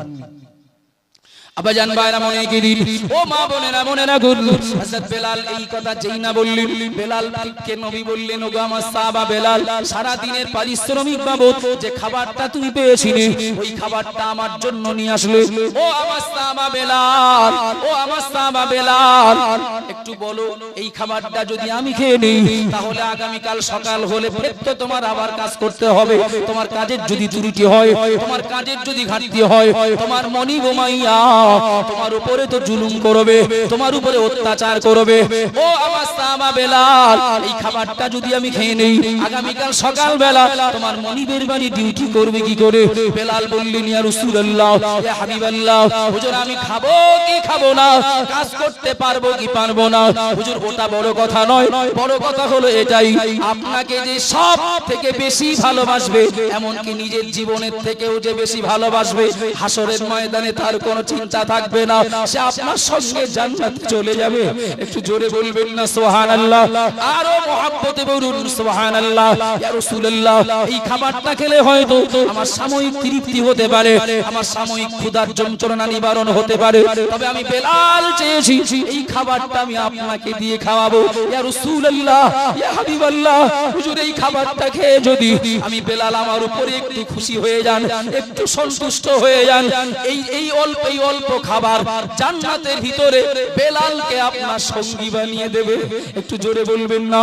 আবাজান ভাইরা মনে করি, ও মা বোনেরা মনে রাখুন, হযরত বেলাল এই কথা যেই না বললেন, বেলাল কে নবী বললেন, ওগো আমার সাহাবা বেলাল, সারা দিনের পারিশ্রমিক বাবদ যে খাবারটা তুমি পেয়েছিলে ওই খাবারটা আমার জন্য নিয়ে আসলে। ও আমার সাহাবা বেলাল, ও আমার সাহাবা বেলাল, একটু বলো, এই খাবারটা যদি আমি খেয়ে নিই তাহলে আগামীকাল সকাল হলে তো তোমার আবার কাজ করতে হবে। তোমার কাজের যদি ত্রুটি হয়, তোমার কাজের যদি ঘাটতি হয়, তোমার মনি গোমাইয়া তোমার উপরে তো জুলুম করবে, তোমার উপরে অত্যাচার করবে। ও আমার সাহাবা বেলাল, এই খাবারটা যদি আমি খেয়ে নেই আগামীকাল সকালবেলা তোমার মনিবের বাড়ি ডিউটি করবে কি করে? বেলাল বললেন, ইয়া রাসূলুল্লাহ, ইয়া হাবিবাল্লাহ, হুজুর আমি খাবো কি খাবো না, কাজ করতে পারবো কি পারবো না, হুজুর ওটা বড় কথা নয়, বড় কথা হলো এটাই, আপনাকে যে সব থেকে বেশি ভালোবাসবে, এমনকি নিজের জীবনের থেকেও যে বেশি ভালোবাসবে, হাসরের ময়দানে তার কোনো চিন্তা থাকবে না, সে আপনার সঙ্গে জান্নাতে চলে যাবে। একটু জোরে বলবেন না সুবহানাল্লাহ, আরো মহব্বতে বলুন সুবহানাল্লাহ। ইয়া রাসূলুল্লাহ, এই খাবারটা খেলে হয়তো আমার সাময়িক তৃপ্তি হতে পারে, আমার সাময়িক ক্ষুধার যন্ত্রণা নিবারণ হতে পারে, তবে আমি বেলাল চেয়েছি এই খাবারটা আমি আপনাকে দিয়ে খাওয়াবো। ইয়া রাসূলুল্লাহ, ইয়া হাবিবাল্লাহ, হুজুর এই খাবারটা খেয়ে যদি আমি বেলাল আমার উপরে একটু খুশি হয়ে যান, একটু সন্তুষ্ট হয়ে যান, এই অল্প খাবার জান্নাতের ভিতরে বেলালকে আপনার সঙ্গী বানিয়ে দেবে। একটু জোরে বলবেন না,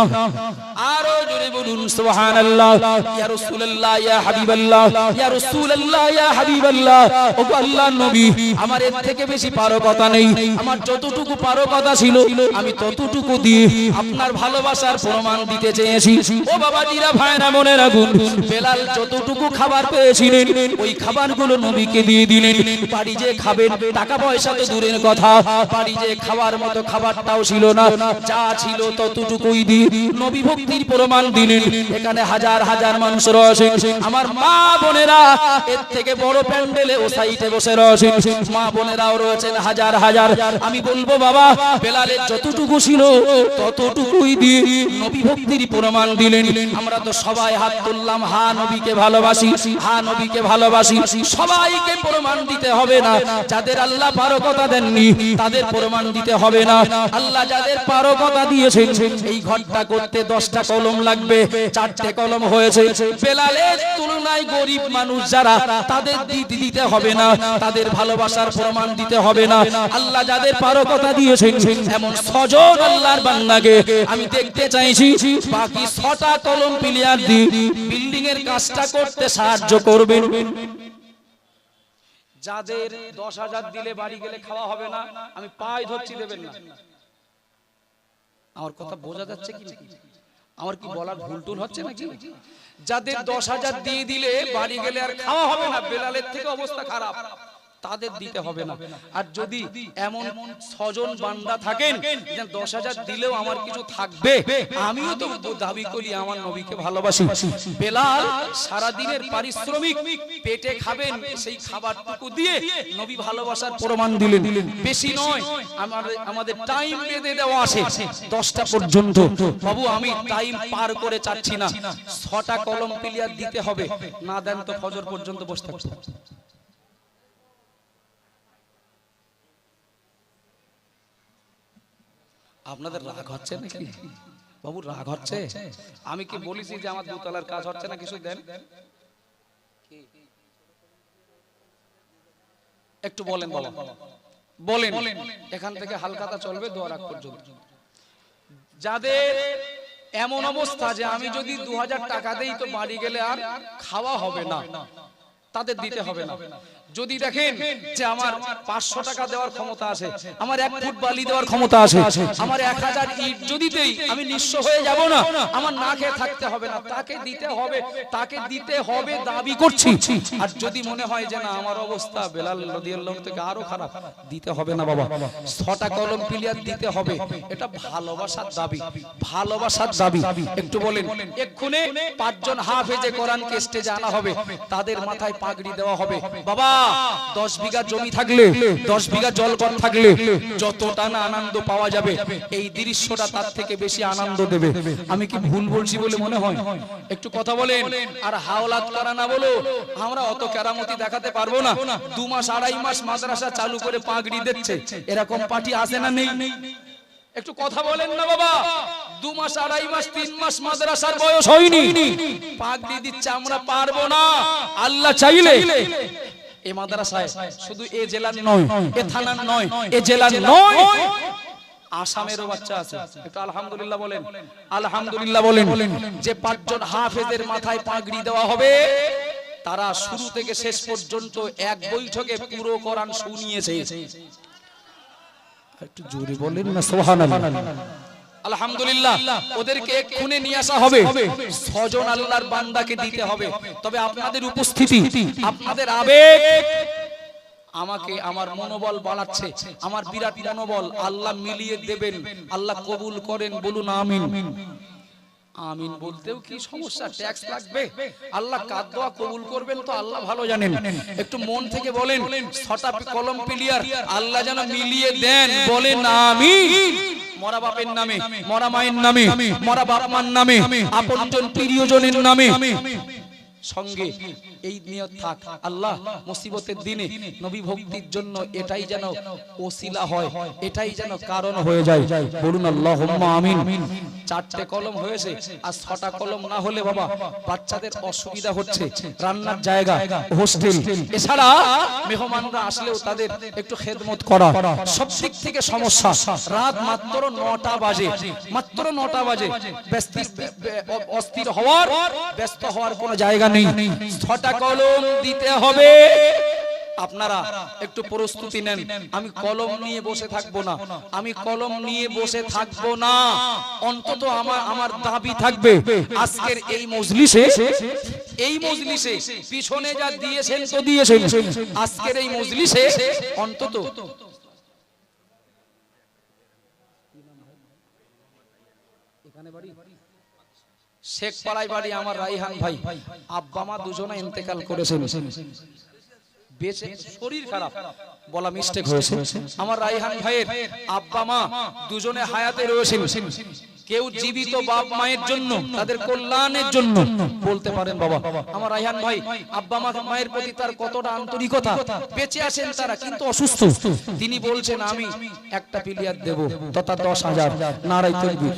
আরো জোরে বলুন সুবহানাল্লাহ। ইয়া রাসূলুল্লাহ, ইয়া হাবিবাল্লাহ, ইয়া রাসূলুল্লাহ, ইয়া হাবিবাল্লাহ, ও আল্লাহর নবী, আমার এর থেকে বেশি পারো কথা নেই, আমার যতটুকু পারো কথা ছিল আমি ততটুকু দিয়ে আপনার ভালোবাসার প্রমাণ দিতে চেয়েছি। ও বাবাজিরা ভাইরা মনে রাখুন, বেলাল যতটুকু খাবার পেয়েছিলেন ওই খাবারগুলো নবীকে দিয়ে দিলেন। বাড়ি যে খাবেন, টাকা পয়সা তো দূরের কথা, বাড়ি যে খাবার মতো খাবারটাও ছিল না, যা ছিল ততটুকুই দিয়ে নবী ভক্তির প্রমাণ দিলেন। এখানে হাজার হাজার মানুষ রয়েছে, আমার মা বোনেরা এর থেকে বড় প্যান্ডেলে ও সাইডে বসে রয়েছে, মা বোনেরাও রয়েছেন হাজার হাজার। আমি বলবো বাবা, বেলালের যতটুকু ছিল ততটুকুই দিয়ে নবী ভক্তির প্রমাণ দিলেন। আমরা তো সবাই হাত তুললাম, হা নবীকে ভালোবাসি, হা নবীকে ভালোবাসি। সবাইকে প্রমাণ দিতে হবে না, যাদের আল্লাহ পারকতা দেননি তাদের প্রমাণ দিতে হবে না। আল্লাহ যাদের পারকতা দিয়েছেন, এই ঘরটা করতে 10টা কলম লাগবে, 4টে কলম হয়েছে। বেলালের তুলনায় গরিব মানুষ যারা, তাদের দিতে হবে না, তাদের ভালোবাসার প্রমাণ দিতে হবে না। আল্লাহ যাদের পারকতা দিয়েছেন এমন 6 জন আল্লাহর বান্দাকে আমি দেখতে চাইছি, বাকি 6টা কলম প্লেয়ার দিয়ে বিল্ডিং এর কাজটা করতে সাহায্য করবেন। যাদের 10,000 দিলে বাড়ি গেলে খাওয়া হবে না, আমি পায়ে ধরছি, দেবেন না। আমার কথা বোঝা যাচ্ছে কি? আমার কি বলার ভুল টুল হচ্ছে নাকি? যাদের 10,000 দিয়ে দিলে বাড়ি গেলে আর খাওয়া হবে না, বেলালের থেকে অবস্থা খারাপ, তাদের দিতে হবে না। আর যদি এমন 6 জন বান্দা থাকেন যে 10,000 দিলেও আমার কিছু থাকবে, আমিও তো দাবি করি আমার নবীকে ভালোবাসি। বেলাল সারা দিনের পারিশ্রমিক পেটে খাবেন, সেই খাবারটুকু দিয়ে নবী ভালোবাসার প্রমাণ দিলেন। বেশি নয়, আমাদের টাইম বেঁধে দেওয়া আছে 10টা পর্যন্ত। বাবু আমি টাইম পার করে চাচ্ছি না, 6টা কলম প্লেয়ার দিতে হবে, না দেন তো ফজর পর্যন্ত বসে থাকতে। আপনাদের রাগ হচ্ছে নাকি বাবু? রাগ হচ্ছে? আমি কি বলেছি যে আমার দোতলার কাজ হচ্ছে না, কিছু দেন? একটু বলেন বাবা, বলেন, এখান থেকে হালকাতা চলবে দোয়া রাখ পর্যন্ত। যাদের এমন অবস্থা যে আমি যদি 2000 টাকা দেই তো বাড়ি গেলে আর খাওয়া হবে না, তাদের দিতে হবে না। যদি দেখেন যে আমার 500 টাকা দেওয়ার ক্ষমতা আছে, আমার 1 ফুট বালি দেওয়ার ক্ষমতা আছে, আমার 1000 ইট যদি দেই আমি নিঃস্ব হয়ে যাব না, আমার না খেয়ে থাকতে হবে না, তাকে দিতে হবে, তাকে দিতে হবে দাবি করছি। আর যদি মনে হয় যে না আমার অবস্থা বেলাল রাদিয়াল্লাহু থেকে আরো খারাপ, দিতে হবে না বাবা, 6টা কলম ক্লিয়ার দিতে হবে। এটা ভালোবাসার দাবি, ভালোবাসার দাবি। একটু বলেন, এক্ষুনি 5 জন হাফেজে কোরআনকে স্টেজে আনা হবে, তাদের মাথায় পাগড়ি দেওয়া হবে। বাবা 10 বিঘা জমি থাকলে, 10 বিঘা জলকর থাকলে যতটা না আনন্দ পাওয়া যাবে, এই দৃশ্যটা তার থেকে বেশি আনন্দ দেবে। আমি কি ভুল বলছি বলে মনে হয়? একটু কথা বলেন। আর হাওলাত করা না বলো, আমরা অত কেরামতি দেখাতে পারবো না। 2 মাস 2.5 মাস মাদ্রাসা চালু করে পাগড়ি দিচ্ছে, এরকম পার্টি আছে না নেই? একটু কথা বলেন না বাবা। 2 মাস 2.5 মাস 3 মাস মাদ্রাসার বয়স হয়নি, পাগড়ি দিচ্ছে, আমরা পারবো না। আল্লাহ চাইলে এই মাদ্রাসায় শুধু এ জেলার নয়, এ থানার নয়, এ জেলার নয়, আসামেরও বাচ্চা আছে। একটু আলহামদুলিল্লাহ বলেন, আলহামদুলিল্লাহ বলেন। যে 5 জন হাফেজের মাথায় পাগড়ি দেওয়া হবে, তারা শুরু থেকে শেষ পর্যন্ত এক বৈঠকে পুরো কোরআন শুনিয়েছে। একটু জোরে বলেন না সুবহানাল্লাহ, আলহামদুলিল্লাহ। ওদেরকে এক্ষুনি নিয়ে আসা হবে, 6 জন আল্লাহর বান্দাকে দিতে হবে। তবে আপনাদের উপস্থিতি, আপনাদের আবেগ আমাকে আমার মনোবল বাড়াচ্ছে, আমার বিরাট মনোবল। আল্লাহ মিলিয়ে দেবেন, আল্লাহ কবুল করেন, বলুন আমিন। আমিন বলতেও কি সমস্যা, ট্যাক্স লাগবে? আল্লাহ কার দোয়া কবুল করবেন তো আল্লাহ ভালো জানেন। একটু মন থেকে বলেন, 6টা কলম ক্লিয়ার আল্লাহ যেন মিলিয়ে দেন, বলেন আমিন। মরা বাপের নামে, মরা মায়ের নামে, মরা বাপ মার নামে, আপনজন প্রিয়জনের নামে সঙ্গে এই নিয়ত থাক, আল্লাহ মুসিবতের দিনে নবী ভক্তির জন্য এটাই যেন ওসিলা হয়, এটাই যেন কারণ হয়ে যায়, বলুন আল্লাহুম্মা আমিন। 4টে কলম হয়েছে, আর 6টা কলম না হলে বাবা বাচ্চাদের অসুবিধা হচ্ছে, রান্নার জায়গা, হোস্টেল, এছাড়া মেহমানরা আসলেও তাদের একটু খেদমত করা, সব দিক থেকে সমস্যা। রাত মাত্র 9টা বাজে, মাত্র 9টা বাজে, অস্থির হওয়ার, ব্যস্ত হওয়ার কোনো জায়গা নেই। 6টা কলম দিতে হবে। আপনারা একটু প্রস্তুতি নেন। আমি কলম নিয়ে বসে থাকবো না, আমি কলম নিয়ে বসে থাকবো না। অন্তত আমার দাবি থাকবে আজকের এই মজলিসে, এই মজলিসে পিছনে যা দিয়েছেন তো দিয়েছেন, আজকের এই মজলিসে অন্তত এখানে বাড়ি শেখ পাড়ায় বাড়ি আমার রাইহান ভাই, আব্বা মা দুজনে ইন্তেকাল করেছেন, বেঁচে শরীর খারাপ বলা মিস্টেক হয়েছে। আমার রাইহান ভাইয়ের আব্বা মা দুজনে হায়াতে রয়েছেন। কেউ জীবিত বাপ মায়ের জন্য, তাদের কল্যাণের জন্য বলতে পারেন বাবা। আমার রাইহান ভাই আব্বা মায়ের প্রতি তার কতটা আন্তরিকতা, বেঁচে আছেন তারা কিন্তু অসুস্থ। তিনি বলছেন আমি একটা প্লেয়ার দেব তথা 10,000, নারায়ে তাকবীর।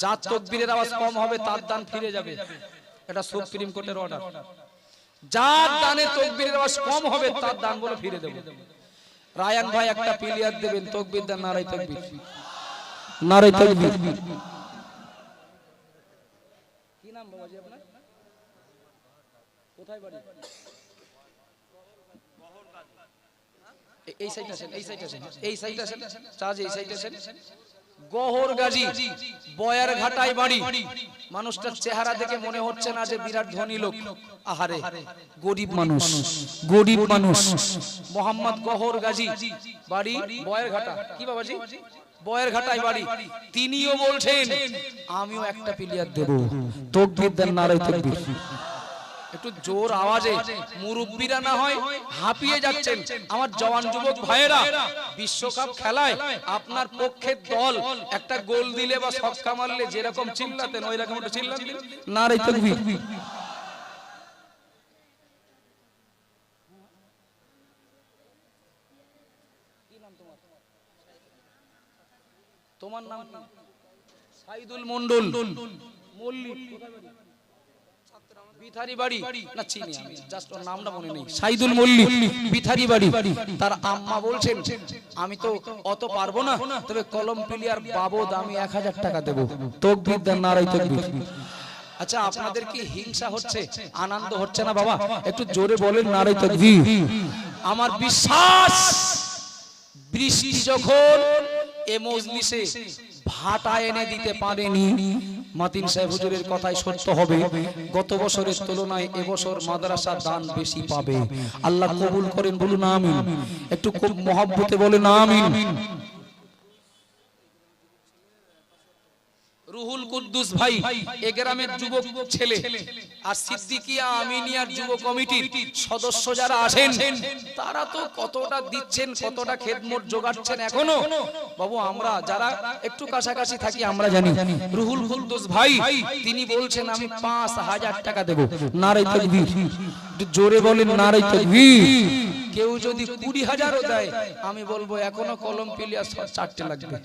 যার তাকবীরের আওয়াজ কম হবে তার দান ফিরে যাবে, এটা সুপ্রিম কোর্টের অর্ডার। যার দানে তাকবীরের আওয়াজ কম হবে তার দান বলে ফিরে দেব। রায়ান ভাই একটা প্লেয়ার দেবেন, তাকবীর দেন, নারায়ে তাকবীর, নারায়ে তাকবীর। কি নাম বাবাজি আপনার? কোথায় বাড়ি? এই সাইড আছেন, এই সাইড আছেন, এই সাইড আছেন, চাজ এই সাইড আছেন। গহর গাজী, বয়ার ঘাটায় বাড়ি। মানুষটার চেহারা দেখে মনে হচ্ছে না যে বিরাট ধনী লোক, আহারে গরিব মানুষ, গরিব মানুষ। মোহাম্মদ গহর গাজী, বাড়ি বয়ার ঘাটা। কি বাবাজি? বয়ার ঘাটায় বাড়ি। তিনিও বলছেন আমিও একটা প্লেয়ার দেব, তাকবীর দেন, নারায়ে তাকবীর। একটু জোর আওয়াজে, মুরব্বীরা না হয় হাঁপিয়ে যাচ্ছেন। আমার জওয়ান যুবক ভাইয়েরা, বিশ্বকাপ খেলায় আপনার পক্ষের দল একটা গোল দিলে বা ছক্কা মারলে যেরকম চিল্লাতেন ওই রকম একটু চিল্লান দিন, নারায়ে তাকবীর। কি নাম তোমার? তোমার নাম সাইদুল মন্ডল মল্লিক। কোথায় বাড়ি? ছাত্র বিথারি বাড়ি না চিনি আমি, জাস্ট ওর নামটা মনে নেই, সাইদুল মল্লিক, বিথারি বাড়ি। তার আম্মা বলছেন আমি তো অত পারবো না, তবে কলম প্লেয়ার বাবদ আমি 1000 টাকা দেবো। তাকবীর দেন, নারায়ে তাকবীর। আচ্ছা আপনাদের কি হিংসা হচ্ছে, আনন্দ হচ্ছে না বাবা? একটু জোরে বলেন নারায়ে তাকবীর। আমার বিশ্বাস বৃষ্টি যখন এ মজলিসে ভাটা এনে দিতে পারেনি, মাতিন সাহেব হুজুরের কথাই সত্য হবে, গত বছরের তুলনায় এবছর মাদ্রাসা দান বেশি পাবে। আল্লাহ কবুল করেন, বলুন আমিন। একটু খুব মহব্বতে বলেন আমিন। রুহুল কুদ্দুস ভাই এ গ্রামের যুবক ছেলে, আর সিদ্দিকিয়া আমিনিয়ার যুব কমিটির সদস্য যারা আছেন তারা তো কতটা দিচ্ছেন, কতটা খেদমত জোগাচ্ছেন এখনো। বাবু আমরা যারা একটু কাছাকাছি থাকি আমরা জানি, রুহুল কুদ্দুস ভাই তিনি বলছেন আমি 5000 টাকা দেব। নারায়ে তাকবীর, জোরে বলেন নারায়ে তাকবীর। কেউ যদি 20000ও দেয় আমি বলবো এখনো কলম প্লেয়ার 4টে লাগবে।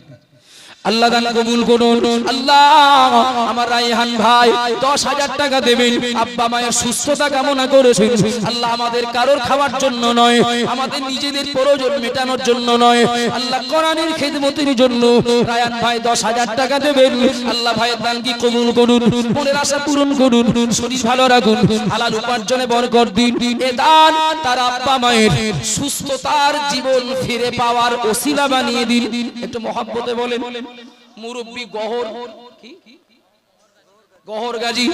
আল্লাহ দান কবুল করুন। আল্লাহ আমার রায়হান ভাই 10000 টাকা দেবেন, আব্বা মায়ের সুস্থতা কামনা করেছেন। আল্লাহ আমাদের কারোর খাওয়ার জন্য নয়, আমাদের নিজেদের প্রয়োজন মেটানোর জন্য নয়, আল্লাহ কোরআনের খেদমতের জন্য রায়হান ভাই 10000 টাকা দেবেন। আল্লাহ ভাইয়ের দান কি কবুল করুন, মনের আশা পূরণ করুন, শরীর ভালো রাখুন, হালাল উপার্জনে বরকত দিন। এ দান তার আব্বা মায়ের সুস্থতার জীবন ফিরে পাওয়ার ওসিলা বানিয়ে দিন। একটু মহব্বতে বলেন। মুরব্বী গহর গাজী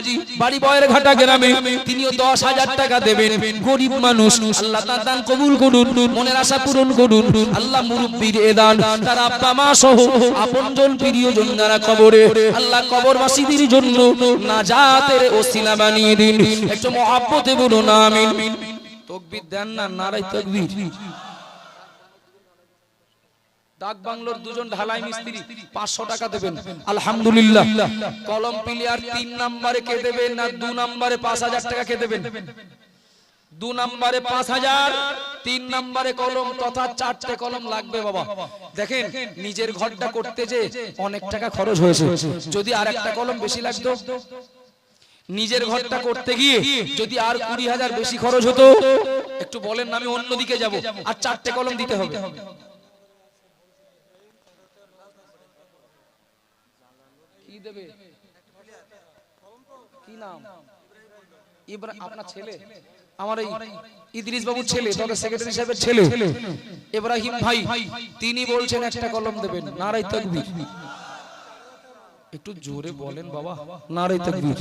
বাড়ি বয়ের ঘাটা গ্রামে, তিনিও 10000 টাকা দেবেন। গরিব মানুষ, আল্লাহ তার দান কবুল করুন, মনের আশা পূরণ করুন। আল্লাহ মুরব্বীর এ দান তার আব্বা মা সহ আপনজন প্রিয়জন যারা কবরে, আল্লাহ কবরবাসীদের জন্য নাজাতের ওসিলা বানিয়ে দিন। একটু মহব্বতে বলুন আমিন। তাকবীর দেন না, নারায়ে তাকবীর। ডাক বাংলোর দুজন ঢালাই মিস্ত্রি 500 টাকা দেবেন। আলহামদুলিল্লাহ। কলম প্লেয়ার 3 নম্বরে কে দেবেন না 2 নম্বরে 5000 টাকা কে দেবেন? 2 নম্বরে 5000, 3 নম্বরে কলম তথা 4টে কলম লাগবে বাবা। দেখেন নিজের ঘরটা করতে যে অনেক টাকা খরচ হয়েছে, যদি আর একটা কলম বেশি লাগতো, নিজের ঘরটা করতে গিয়ে যদি আর 20000 বেশি খরচ হতো, একটু বলেন না আমি অন্যদিকে যাব, আর 4টে কলম দিতে হবে। দেবে কি নাম? আপনার ছেলে, আমার এই ইদ্রিস বাবুর ছেলে, তবে সেক্রেটারি সাহেবের ছেলে ইব্রাহিম ভাই, তিনি বলছেন একটা কলম দেবেন। নারায়ে তাকবীর। একটু জোরে বলেন বাবা, নারায়ে তাকবীর।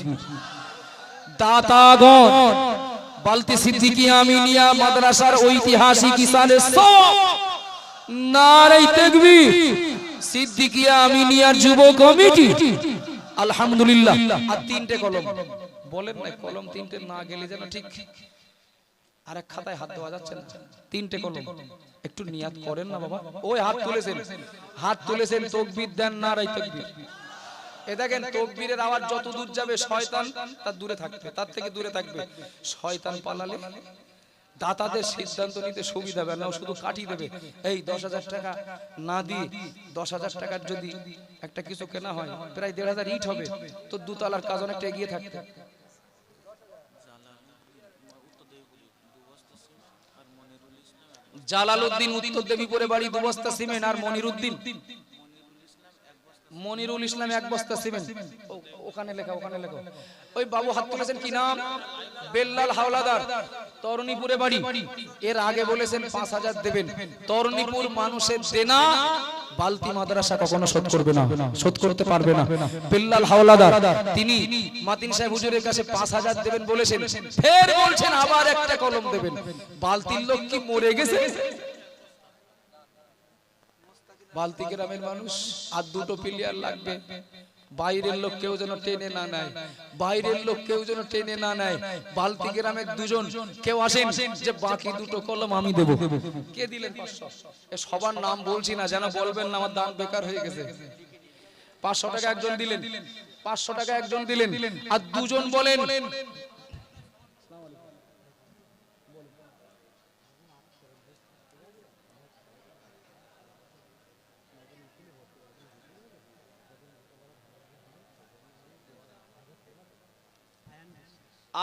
দাতাগণ বালতি সিদ্দিকিয়া আমিনিয়া মাদ্রাসার ঐতিহাসিক ইসালে সওয়াব, নারায়ে তাকবীর। সিদ্দিকিয়া আমিনিয়ার যুব কমিটি, আলহামদুলিল্লাহ। আর 3টে কলম বলেন না, কলম 3টে না গেলে যেন ঠিক আর এক খাতায় হাত দেওয়া যাচ্ছে না। 3টে কলম একটু নিয়াত করেন না বাবা। ওই হাত তুলেছেন, হাত তুলেছেন, তাকবীর দেন, নারায়ে তাকবীর। এ দেখেন তাকবীরের আওয়াজ যত দূর যাবে শয়তান তার দূরে থাকবে, তার থেকে দূরে থাকবে। শয়তান পালালে দাতাদের সিদ্ধান্ত নিতে সুবিধা হবে না, শুধু কাটি দেবে। এই 10000 টাকা না দিয়ে 10000 টাকার যদি একটা কিছু কেনা হয় প্রায় 1500 ইট হবে, তো দুতলার কাজ অনেকটা এগিয়ে থাকতে। জালালউদ্দিন উত্তর দেবীপুরে বাড়ি, 2 বস্তা সিমেন্ট। আর মনিরুল ইসলাম 1 বস্তা সিমেন্ট। ওখানে লেখা, ওখানে লেখা। ওই বাবু হাত তুলেছেন, কি নাম? বেল্লাল হাওলাদার, তরুণীপুরে বাড়ি। এর আগে বলেছেন 5000 দেবেন। তরুণীপুর মানুষের দেনা বালতি মাদ্রাসা কখনো শোধ করবে না, শোধ করতে পারবে না। বেল্লাল হাওলাদার তিনি মাতিন সাহেব হুজুরের কাছে 5000 দেবেন বলেছেন, ফের বলছেন আবার একটা কলম দেবেন। বালতির লোক কি মরে গেছে? বালতি গ্রামের মানুষ, আর 2টো প্লেয়ার লাগবে। বাইরের লোক কেউ যেন টেনে না নেয়, বাইরের লোক কেউ যেন টেনে না নেয়। বালতি গ্রামের 2জন কেউ আসেন যে বাকি 2টো কলম আমি দেব। কে দিলেন 500? এ সবার নাম বলছি না, যেন বলবেন না আমার দান বেকার হয়ে গেছে। 500 টাকা একজন দিলেন, 500 টাকা একজন দিলেন, আর 2জন বলেন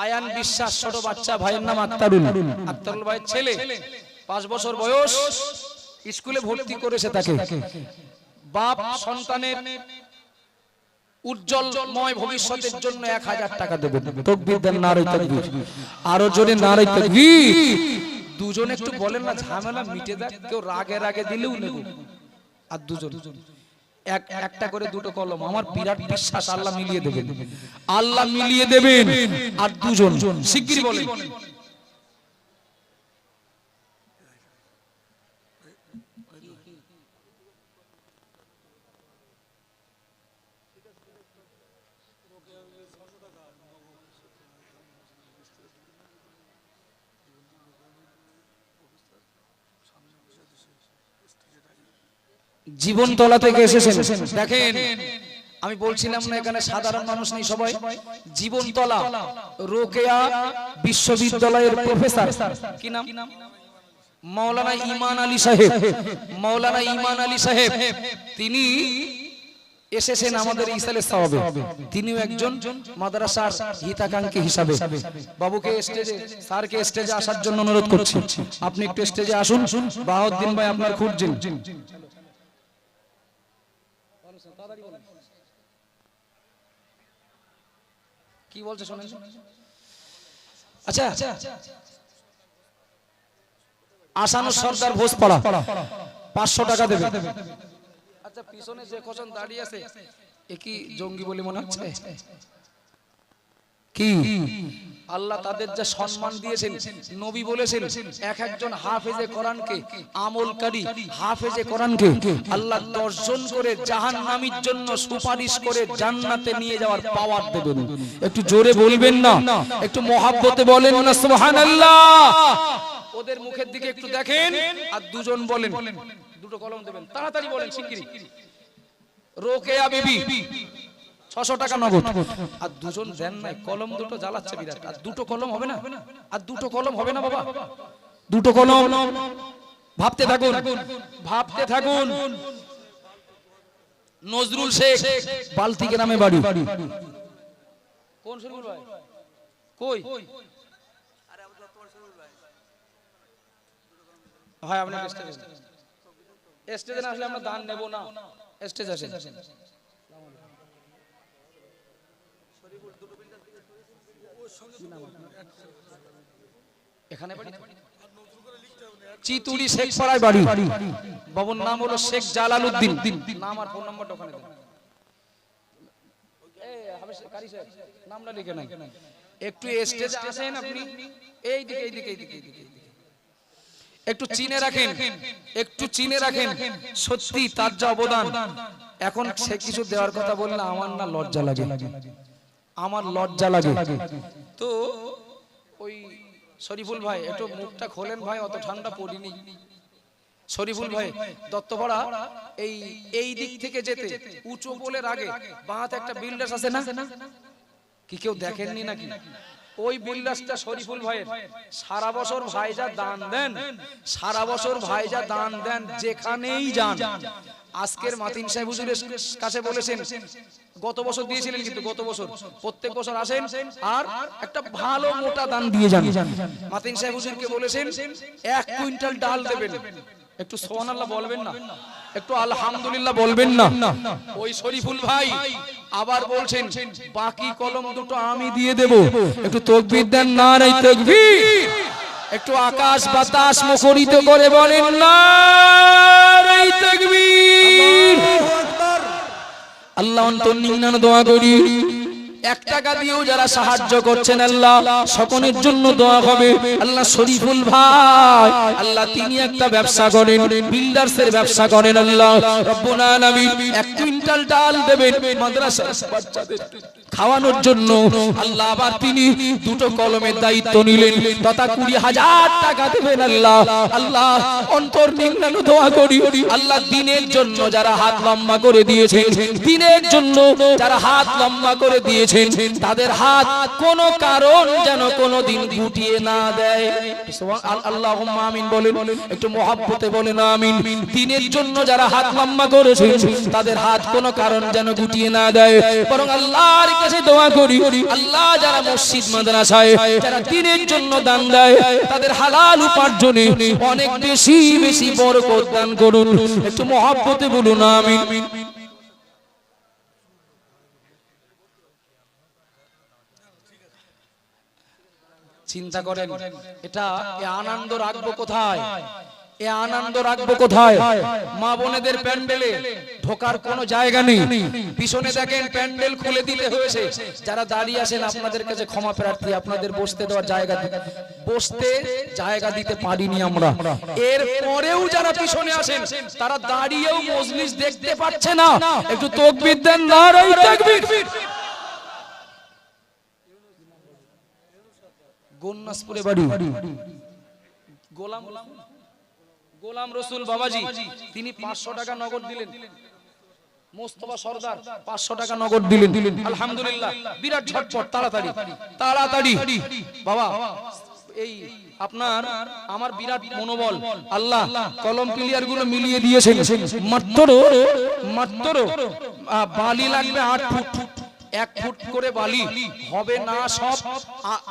আয়ান বিশ্বাস ছোট বাচ্চা, ভাইয়ের নাম আক্তারুল। আক্তারুল ভাইয়ের ছেলে 5 বছর বয়স, স্কুলে ভর্তি করেছে তাকে। বাপ সন্তানের উজ্জ্বলময় ভবিষ্যতের জন্য 1000 টাকা দেবে। তাকবীর দেন, নারে তাকবীর, আরো জোরে নারে তাকবীর। দুজন একটু বলেন না, ঝামেলা মিটে যাক, কেউ রাগে রাগে দিলেও নেব। আর দুজন একটা করে দুটো কলম, আমার বিরাট বিশ্বাস আল্লাহ মিলিয়ে দেবেন, আল্লাহ মিলিয়ে দেবেন। আর দুজন শিগগিরই বলেন। জীবনতলা থেকে এসেছেন, দেখেন আমি বলছিলাম না এখানে সাধারণ মানুষ নেই, সবাই জীবনতলা রোকেয়া বিশ্ববিদ্যালয়ের প্রফেসর, কি নাম? মাওলানা ঈমান আলী সাহেব। মাওলানা ঈমান আলী সাহেব তিনি এসেছেন আমাদের ইসালে সাওয়াবে। তিনিও একজন মাদ্রাসার হিতাকাঙ্ক্ষী হিসাবে। বাবুকে স্টেজে, স্যারকে স্টেজে আসার জন্য অনুরোধ করছি। আপনি একটু স্টেজে আসুন। বাহাউদ্দিন ভাই আপনার খুঁজছেন। কি বলছে শোনেন। আচ্ছা, আসানুর সর্দার ভোজপাড়া 500 টাকা দেবে। আচ্ছা, পিছনে যে কজন দাঁড়িয়ে আছে এ কি জঙ্গি বলে মনে হচ্ছে? কি আল্লাহ তাদের যা সম্মান দিয়েছেন, নবী বলেছেন এক একজন হাফেজে কোরআনকে, আমলকারী হাফেজে কোরআনকে আল্লাহ 10 জন করে জাহান্নামীর জন্য সুপারিশ করে জান্নাতে নিয়ে যাওয়ার পাওয়ার দেবেন। একটু জোরে বলবেন না, একটু মহাব্বতে বলেন না সুবহানাল্লাহ। ওদের মুখের দিকে একটু দেখেন আর দুজন বলেন, দুটো কলম দেবেন, তাড়াতাড়ি বলেন শিগগিরই। রোকেয়া বিবি 600 টাকা নগদ। আর দুজন দেন নাই, কলম দুটো জ্বালাচ্ছে বিরাট। আর দুটো কলম হবে না? আর দুটো কলম হবে না বাবা? দুটো কলম। ভাবতে থাকুন, ভাবতে থাকুন। নজরুল শেখ, বালতি গ্রামে বাড়ি। কোন শরীফুল ভাই? কই? ভাই আপনি স্টেজে না আসলে আমরা দান নেব না। স্টেজ আসেন। এখানে বাড়ি চিতুড়ি শেখ পাড়ায় বাড়ি। বাবুর নাম হলো শেখ জালালউদ্দিন। নাম আর ফোন নাম্বারটা ওখানে দেন। এই হাবেশ কারি সাহেব নামটা লিখে নেন। একটু স্টেজে আসেন আপনি। এই দিকে এই দিকে এই দিকে এই দিকে একটু চিনে রাখেন, একটু চিনে রাখেন। সত্যি তার যা অবদান। এখন সে কিছু দেওয়ার কথা বললে আমার না লজ্জা লাগে, আমার লজ্জা লাগে। তো ওই শরীফুল ভাই একটু মুখটা খোলেন ভাই, অত ঠান্ডা পড়িনি। শরীফুল ভাই দত্তপাড়া এই দিক থেকে যেতে উঁচু পোলের আগে বাঁহাতে একটা বিল্ডার্স আছে না, কি কেউ দেখেননি নাকি? ওই বিল্ডার্সটা শরীফুল ভাইয়ের। সারা বছর ভাই যা দান দেন, সারা বছর ভাই যা দান দেন, যেখানেই যান। আজকের মাতিন সাহেব হুজুরের কাছে বলেছেন, গত বছর দিয়েছিলেন কিন্তু গত বছর প্রত্যেক বছর আসেন আর একটা ভালো মোটা দান দিয়ে যান। মাতিন সাহেব হুজুরকে বলেছেন 1 কুইন্টাল ডাল দেবেন। একটু সুবহানাল্লাহ বলবেন না, একটু আলহামদুলিল্লাহ বলবেন না। ওই শরীফুল ভাই আবার বলছেন বাকি কলম দুটো আমি দিয়ে দেব। একটু তাকবীর দেন, নারে তাকবীর। একটু আকাশ বাতাস মুখরিত করে বলেন নারে তাকবীর। আল্লাহ অন্তর্নিম্ন দোয়া করি, 1 টাকা দিয়েও যারা সাহায্য করছেন আল্লাহ সকলের জন্য দোয়া হবে। আল্লাহ শরীফুল ভাই, আল্লাহ তিনি একটা ব্যবসা করেন, বিল্ডার্সের ব্যবসা করেন। আল্লাহ রব্বুল আলামিন 1 কুইন্টাল ডাল দেবেন মাদ্রাসার বাচ্চাদের খাওয়ানোর জন্য। আল্লাহ আবার তিনি দুটো কলমের দায়িত্ব নিলেন, তথা 20,000 টাকা দেবেন। আল্লাহ আল্লাহ অন্তর্নিম্ন দোয়া করি, আল্লাহ দিনের জন্য যারা হাত লম্বা করে দিয়েছেন, দিনের জন্য যারা হাত লম্বা করে দিয়েছেন, তাদের হাত কোন কারণ যেন কোনদিন গুটিয়ে না দেয়। আল্লাহুম্মা আমিন বলেন, একটু মহব্বতে বলেন আমিন। দিনের জন্য যারা হাত লম্বা করেছেন, তাদের হাত কোন কারণ যেন গুটিয়ে না দেয়, বরং আল্লাহর কাছে দোয়া করি আল্লাহ যারা মসজিদ মাদ্রাসায় যারা দ্বীনের জন্য দান দেয় তাদের হালাল উপার্জনে অনেক বেশি বেশি বরকত দান করুন। একটু মহব্বতে বলুন আমিন। চিন্তা করেন এটা আনন্দ রাখবো কোথায়? এ আনন্দ রাখবো কোথায়? মা বোনেদের প্যান্ডেলে ঢোকার কোনো জায়গা নেই। পিছনে দেখেন প্যান্ডেল খুলে দিতে হয়েছে। যারা দাঁড়িয়ে আছেন আপনাদের কাছে ক্ষমা প্রার্থী, আপনাদের বসতে দেওয়ার বসতে জায়গা দিতে পারিনি আমরা। এর পরেও যারা পিছনে আছেন তারা দাঁড়িয়েও মজলিস দেখতে পাচ্ছে না। একটু তাকবীর দেন, নারায়ে তাকবীর। গোন্নাসপুরে বাড়ি গোলাম রসুল বাবাজি, তিনি 500 টাকা নগদ দিলেন। মোস্তফা সরদার 500 টাকা নগদ দিলেন। আলহামদুলিল্লাহ, বিরাট ঝটপট তাড়াতাড়ি তাড়াতাড়ি বাবা। এই আপনার আমার বিরাট মনোবল, আল্লাহ কলম ক্লিয়ার গুলো মিলিয়ে দিয়েছেন। মাত্র বালি লাগবে 8 ফুট, 1 ফুট করে বালি হবে না। সব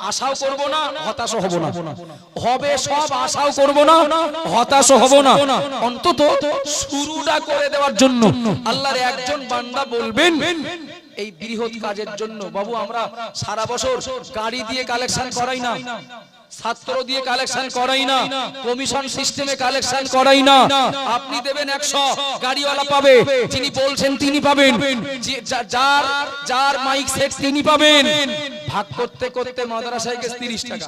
আশাও করব না, হতাশও হব না। হবে সব, আশাও করব না, হতাশও হব না। অন্তত শুরুটা করে দেওয়ার জন্য আল্লাহর একজন বান্দা বলবেন এই বৃহৎ কাজের জন্য। বাবু আমরা সারা বছর গাড়ি দিয়ে কালেকশন করাই না, ছাত্র দিয়ে কালেকশন করাই না, কমিশন সিস্টেমে কালেকশন করাই না। আপনি দেবেন 100, গাড়িওয়ালা পাবে, যিনি বলছেন তিনি পাবেন, যার মাইক সেট তিনি পাবেন। ভাগ করতে করতে মাদ্রাসায় গেছে 30 টাকা।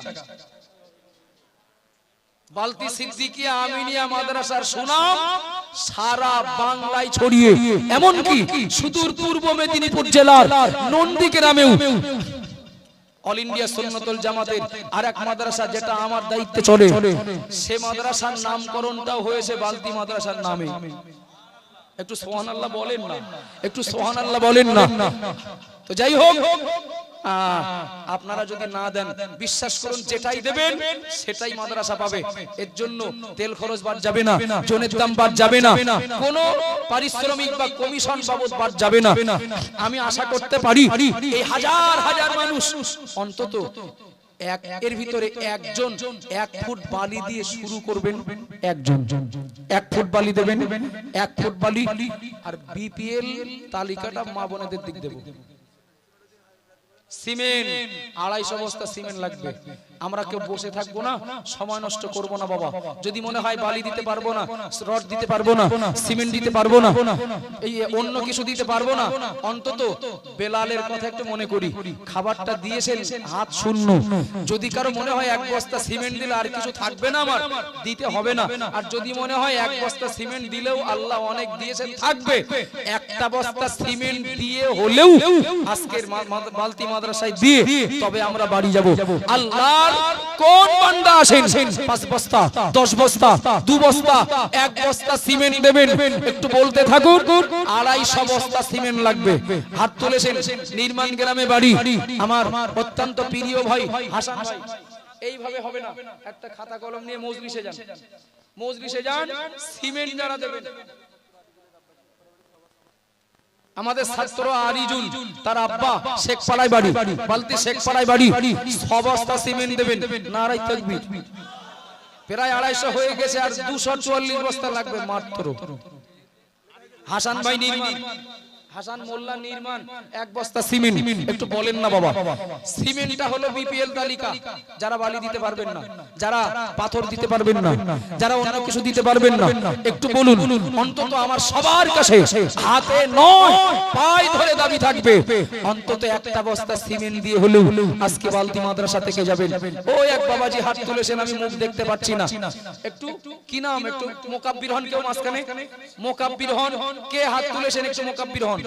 বালতি সিদ্দিকিয়া আমিনিয়া মাদ্রাসার সুনাম সারা বাংলায় ছড়িয়ে, এমনকি সুদূর পূর্ব মেদিনীপুর জেলার নন্দী গ্রামেও অল ইন্ডিয়া সুন্নাতুল জামাতের আরেক মাদ্রাসা যেটা আমার দায়িত্বে চলে, সে মাদ্রাসার নামকরণটাও হয়েছে বালতি মাদ্রাসার নামে। একটু সুবহানাল্লাহ বলেন না, একটু সুবহানাল্লাহ বলেন না। তো যাই হোক, আপনারা যদি না দেন, বিশ্বাস করুন যেটাই দেবেন সেটাই মাদ্রাসা পাবে। এর জন্য তেল খরচ বাদ যাবে না, জনের দাম বাদ যাবে না, কোনো পারিশ্রমিক বা কমিশন বাবদ বাদ যাবে না। আমি আশা করতে পারি এই হাজার হাজার মানুষ অন্তত এর ভিতরে একজন 1 ফুট বালি দিয়ে শুরু করবেন। একজন 1 ফুট বালি দেবেন, 1 ফুট বালি। আর বিপিএল তালিকাটা মা বোনেদের দিক দেব। সিমেন্ট 250 বস্তা সিমেন্ট লাগবে। আমরা কেউ বসে থাকবো না, সময় নষ্ট করব না বাবা। যদি মনে হয় বালি দিতে পারবো না, রড দিতে পারবো না, সিমেন্ট দিতে পারবো না, এই অন্য কিছু দিতে পারবো না, অন্তত বেলালের কথা একটু মনে করি। খাবারটা দিয়েছেন হাত শূন্য। যদি কারো মনে হয় 1 বস্তা সিমেন্ট দিলে আর কিছু থাকবে না, আমার দিতে হবে না। আর যদি মনে হয় 1 বস্তা সিমেন্ট দিলেও আল্লাহ অনেক দিয়েছেন, থাকবে, 1টা বস্তা সিমেন্ট দিয়ে হলেও আজকের বালতি মাদ্রাসায় দিয়ে তবে আমরা বাড়ি যাব। আল্লাহর কোন বান্দা আছেন 5 বস্তা, 10 বস্তা, 2 বস্তা, 1 বস্তা সিমেন্ট দেবেন? একটু বলতে থাকুন। 250 বস্তা সিমেন্ট লাগবে। হাত তুলেছেন। নির্মাণ গ্রামে বাড়ি আমার অত্যন্ত প্রিয় ভাই হাসান ভাই। এইভাবে হবে না, একটা খাতা কলম নিয়ে মজলিসে যান, মজলিসে যান। সিমেন্ট যারা দেবেন, আমাদের ছাত্র আরিজুল, তার আব্বা শেখপাড়ায় বাড়ি, বালতি শেখপাড়ায় বাড়ি, 6 বস্তা সিমেন্ট দেবেন। নারায়ে তাকবীর। প্রায় 250 হয়ে গেছে, আর 244 বস্তা লাগবে মাত্র। হাসান ভাই নির্মাণ, হাসান মোল্লা নির্মাণ, 1 বস্তা সিমেন্ট। একটু বলেন না বাবা। সিমেন্টটা হলো বিপিএল তালিকা। যারা বালি দিতে পারবেন না, যারা পাথর দিতে পারবেন না, যারা অন্য কিছু দিতে পারবেন না, একটু বলুন। অন্তত আমার সবার কাছে হাতে নয় পায়ে ধরে দাবি থাকবে, অন্তত 1টা বস্তা সিমেন্ট দিয়ে হলেও আজকে বালতি মাদ্রাসা থেকে যাবেন। ও এক বাবাজি হাত তুলেছেন, আমি মুখ দেখতে পাচ্ছি না। একটু কি নাম? একটু মোকাব্বির হন কেউ মাঝখানে? মোকাব্বির হন কে? হাত তুলেছেন, একটু মোকাব্বির হন।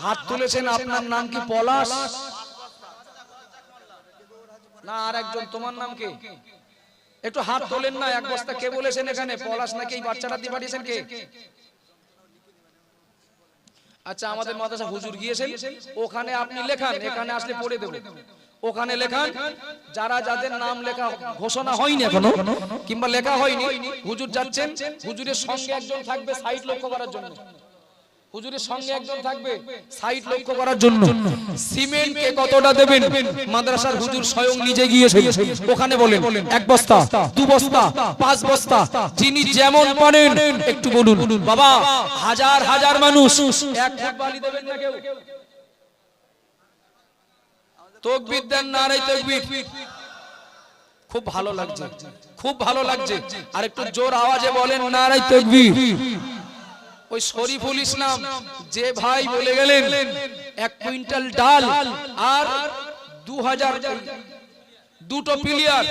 হাত তুলেছেন, আপনার নাম কি? পলাশ না আর একজন? তোমার নাম কি? একটু হাত তোলেন না। 1 বস্তা কে বলেছেন এখানে? পলাশ নাকি? এই বাচ্চাটা দিয়ে পাঠিয়েছেন কে? আচ্ছা, আমাদের মাদ্রাসা হুজুর গিয়েছেন, ওখানে আপনি লেখান, এখানে আসলে পড়ে দেব। ওখানে লেখান, যারা যাদের নাম লেখা ঘোষণা হয়নি এখনো কিংবা লেখা হয়নি, হুজুর যাচ্ছেন, হুজুরের সঙ্গে একজন থাকবে সাইড লক্ষ্য করার জন্য, হুজুরের সঙ্গে একজন থাকবে সাইড লক্ষ্য করার জন্য। সিমেন্ট কে কতটা দেবেন, মাদ্রাসার হুজুর স্বয়ং নিজে গিয়েছেন, ওখানে বলেন 1 বস্তা 2 বস্তা 5 বস্তা, যিনি যেমন পারেন একটু বলুন। বাবা হাজার হাজার মানুষ, 1 ফুট বালি দেবেন না কেউ? তাকবীর দেন, নারে তাকবীর। খুব ভালো লাগছে, খুব ভালো লাগছে, আর একটু জোর আওয়াজে বলেন নারে তাকবীর। ওই শরীফুল ইসলাম যে ভাই বলে গেলেন 1 কুইন্টাল ডাল আর 2000 দুটো পিলিয়ার,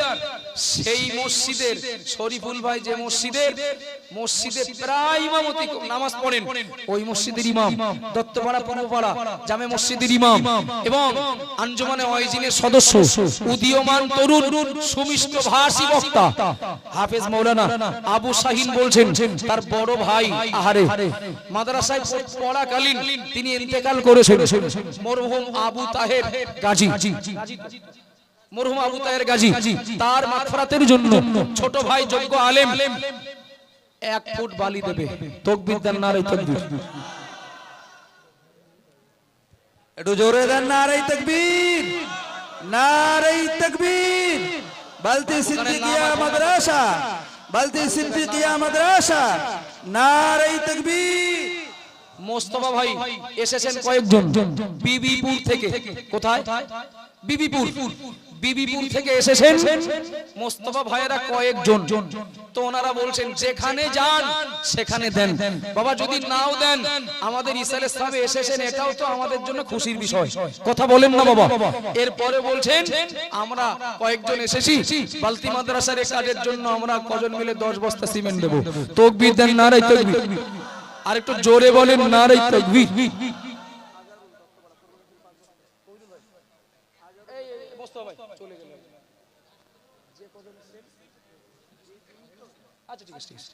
সেই মসজিদের শরীফুল ভাই যে মসজিদে প্রায় ইমামতি নামাজ পড়েন, ওই মসজিদের ইমাম, দত্তপাড়া পূর্বপাড়া জামে মসজিদের ইমাম এবং আঞ্জুমানে ওয়াইজিনের সদস্য, উদীয়মান তরুণ সুমিষ্ট ভাষী বক্তা হাফেজ মাওলানা আবু শাহিন বলছেন তার বড় ভাই আহারে মাদ্রাসায় পড়াকালীন তিনি ইন্তেকাল করেছেন, মরহুম আবু তাহের গাজী, মরহুম আবু তাহের গাজী, তার মাগফিরাতের জন্য ছোট ভাই যোগ্য আলেম 1 ফুট বালি দেবে। তাকবীর দেন, নারে তাকবীর। একটু জোরে দেন নারে তাকবীর, নারে তাকবীর। বলতে সিদ্দিকিয়া মাদ্রাসা, বলতে সিদ্দিকিয়া মাদ্রাসা, নারে তাকবীর। মোস্তফা ভাই এসেছেন কয়েকজন বিবিপুর থেকে। কোথায়? বিবিপুর থেকে এসেছেন মোস্তফা ভাইয়েরা কয়েকজন। তো ওনারা বলছেন যেখানে যান সেখানে দেন। বাবা যদি নাও দেন, আমাদের ইসালে সাহেব এসেছেন, এটাও তো আমাদের জন্য খুশির বিষয়, কথা বলেন না বাবা। এরপরে বলছেন আমরা কয়েকজন এসেছি বালতি মাদ্রাসার এই কাজের জন্য, আমরা কজন মিলে 10 বস্তা সিমেন্ট দেব। তাকবীর দেন, নারে তাকবীর। আর একটু জোরে বলেন নারে তাকবীর।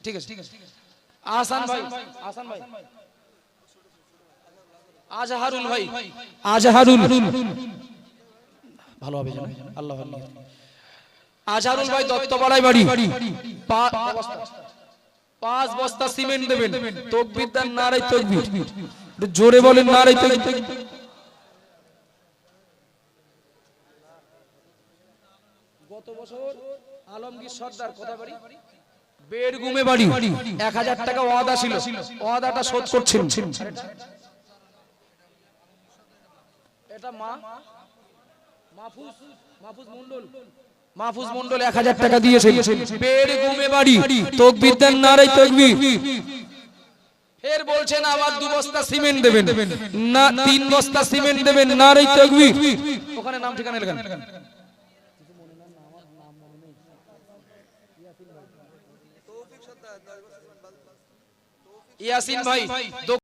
ঠিক আছে, আহসান ভাই, আজহারুল ভাই, আজহারুল ভালো হবে জানো, আল্লাহ আজহারুল ভাই দত্তপাড়ায় বাড়ি, 5 বস্তা সিমেন্ট দেবেন। তাকবীর দেন, নারে তাকবীর। জোরে বলেন নারে তাকবীর। গত বছর আলমগীর সর্দার কোথায় বাড়ি? বেড়গুমে বাড়ি, 1000 টাকা ওয়াদা ছিল, ওয়াদাটা শোধ করছেন। এটা মাহফুজ মন্ডল 1000 টাকা দিয়েছেন, বেড়গুমে বাড়ি। তাকবীর দেন, নারে তাকবীর। ফের বলছেন আবার 2 বস্তা সিমেন্ট দেবেন, না 3 বস্তা সিমেন্ট দেবেন, নারে তাকবীর। ওখানে নাম ঠিকানা লেখেন। ইয়াসিন ভাই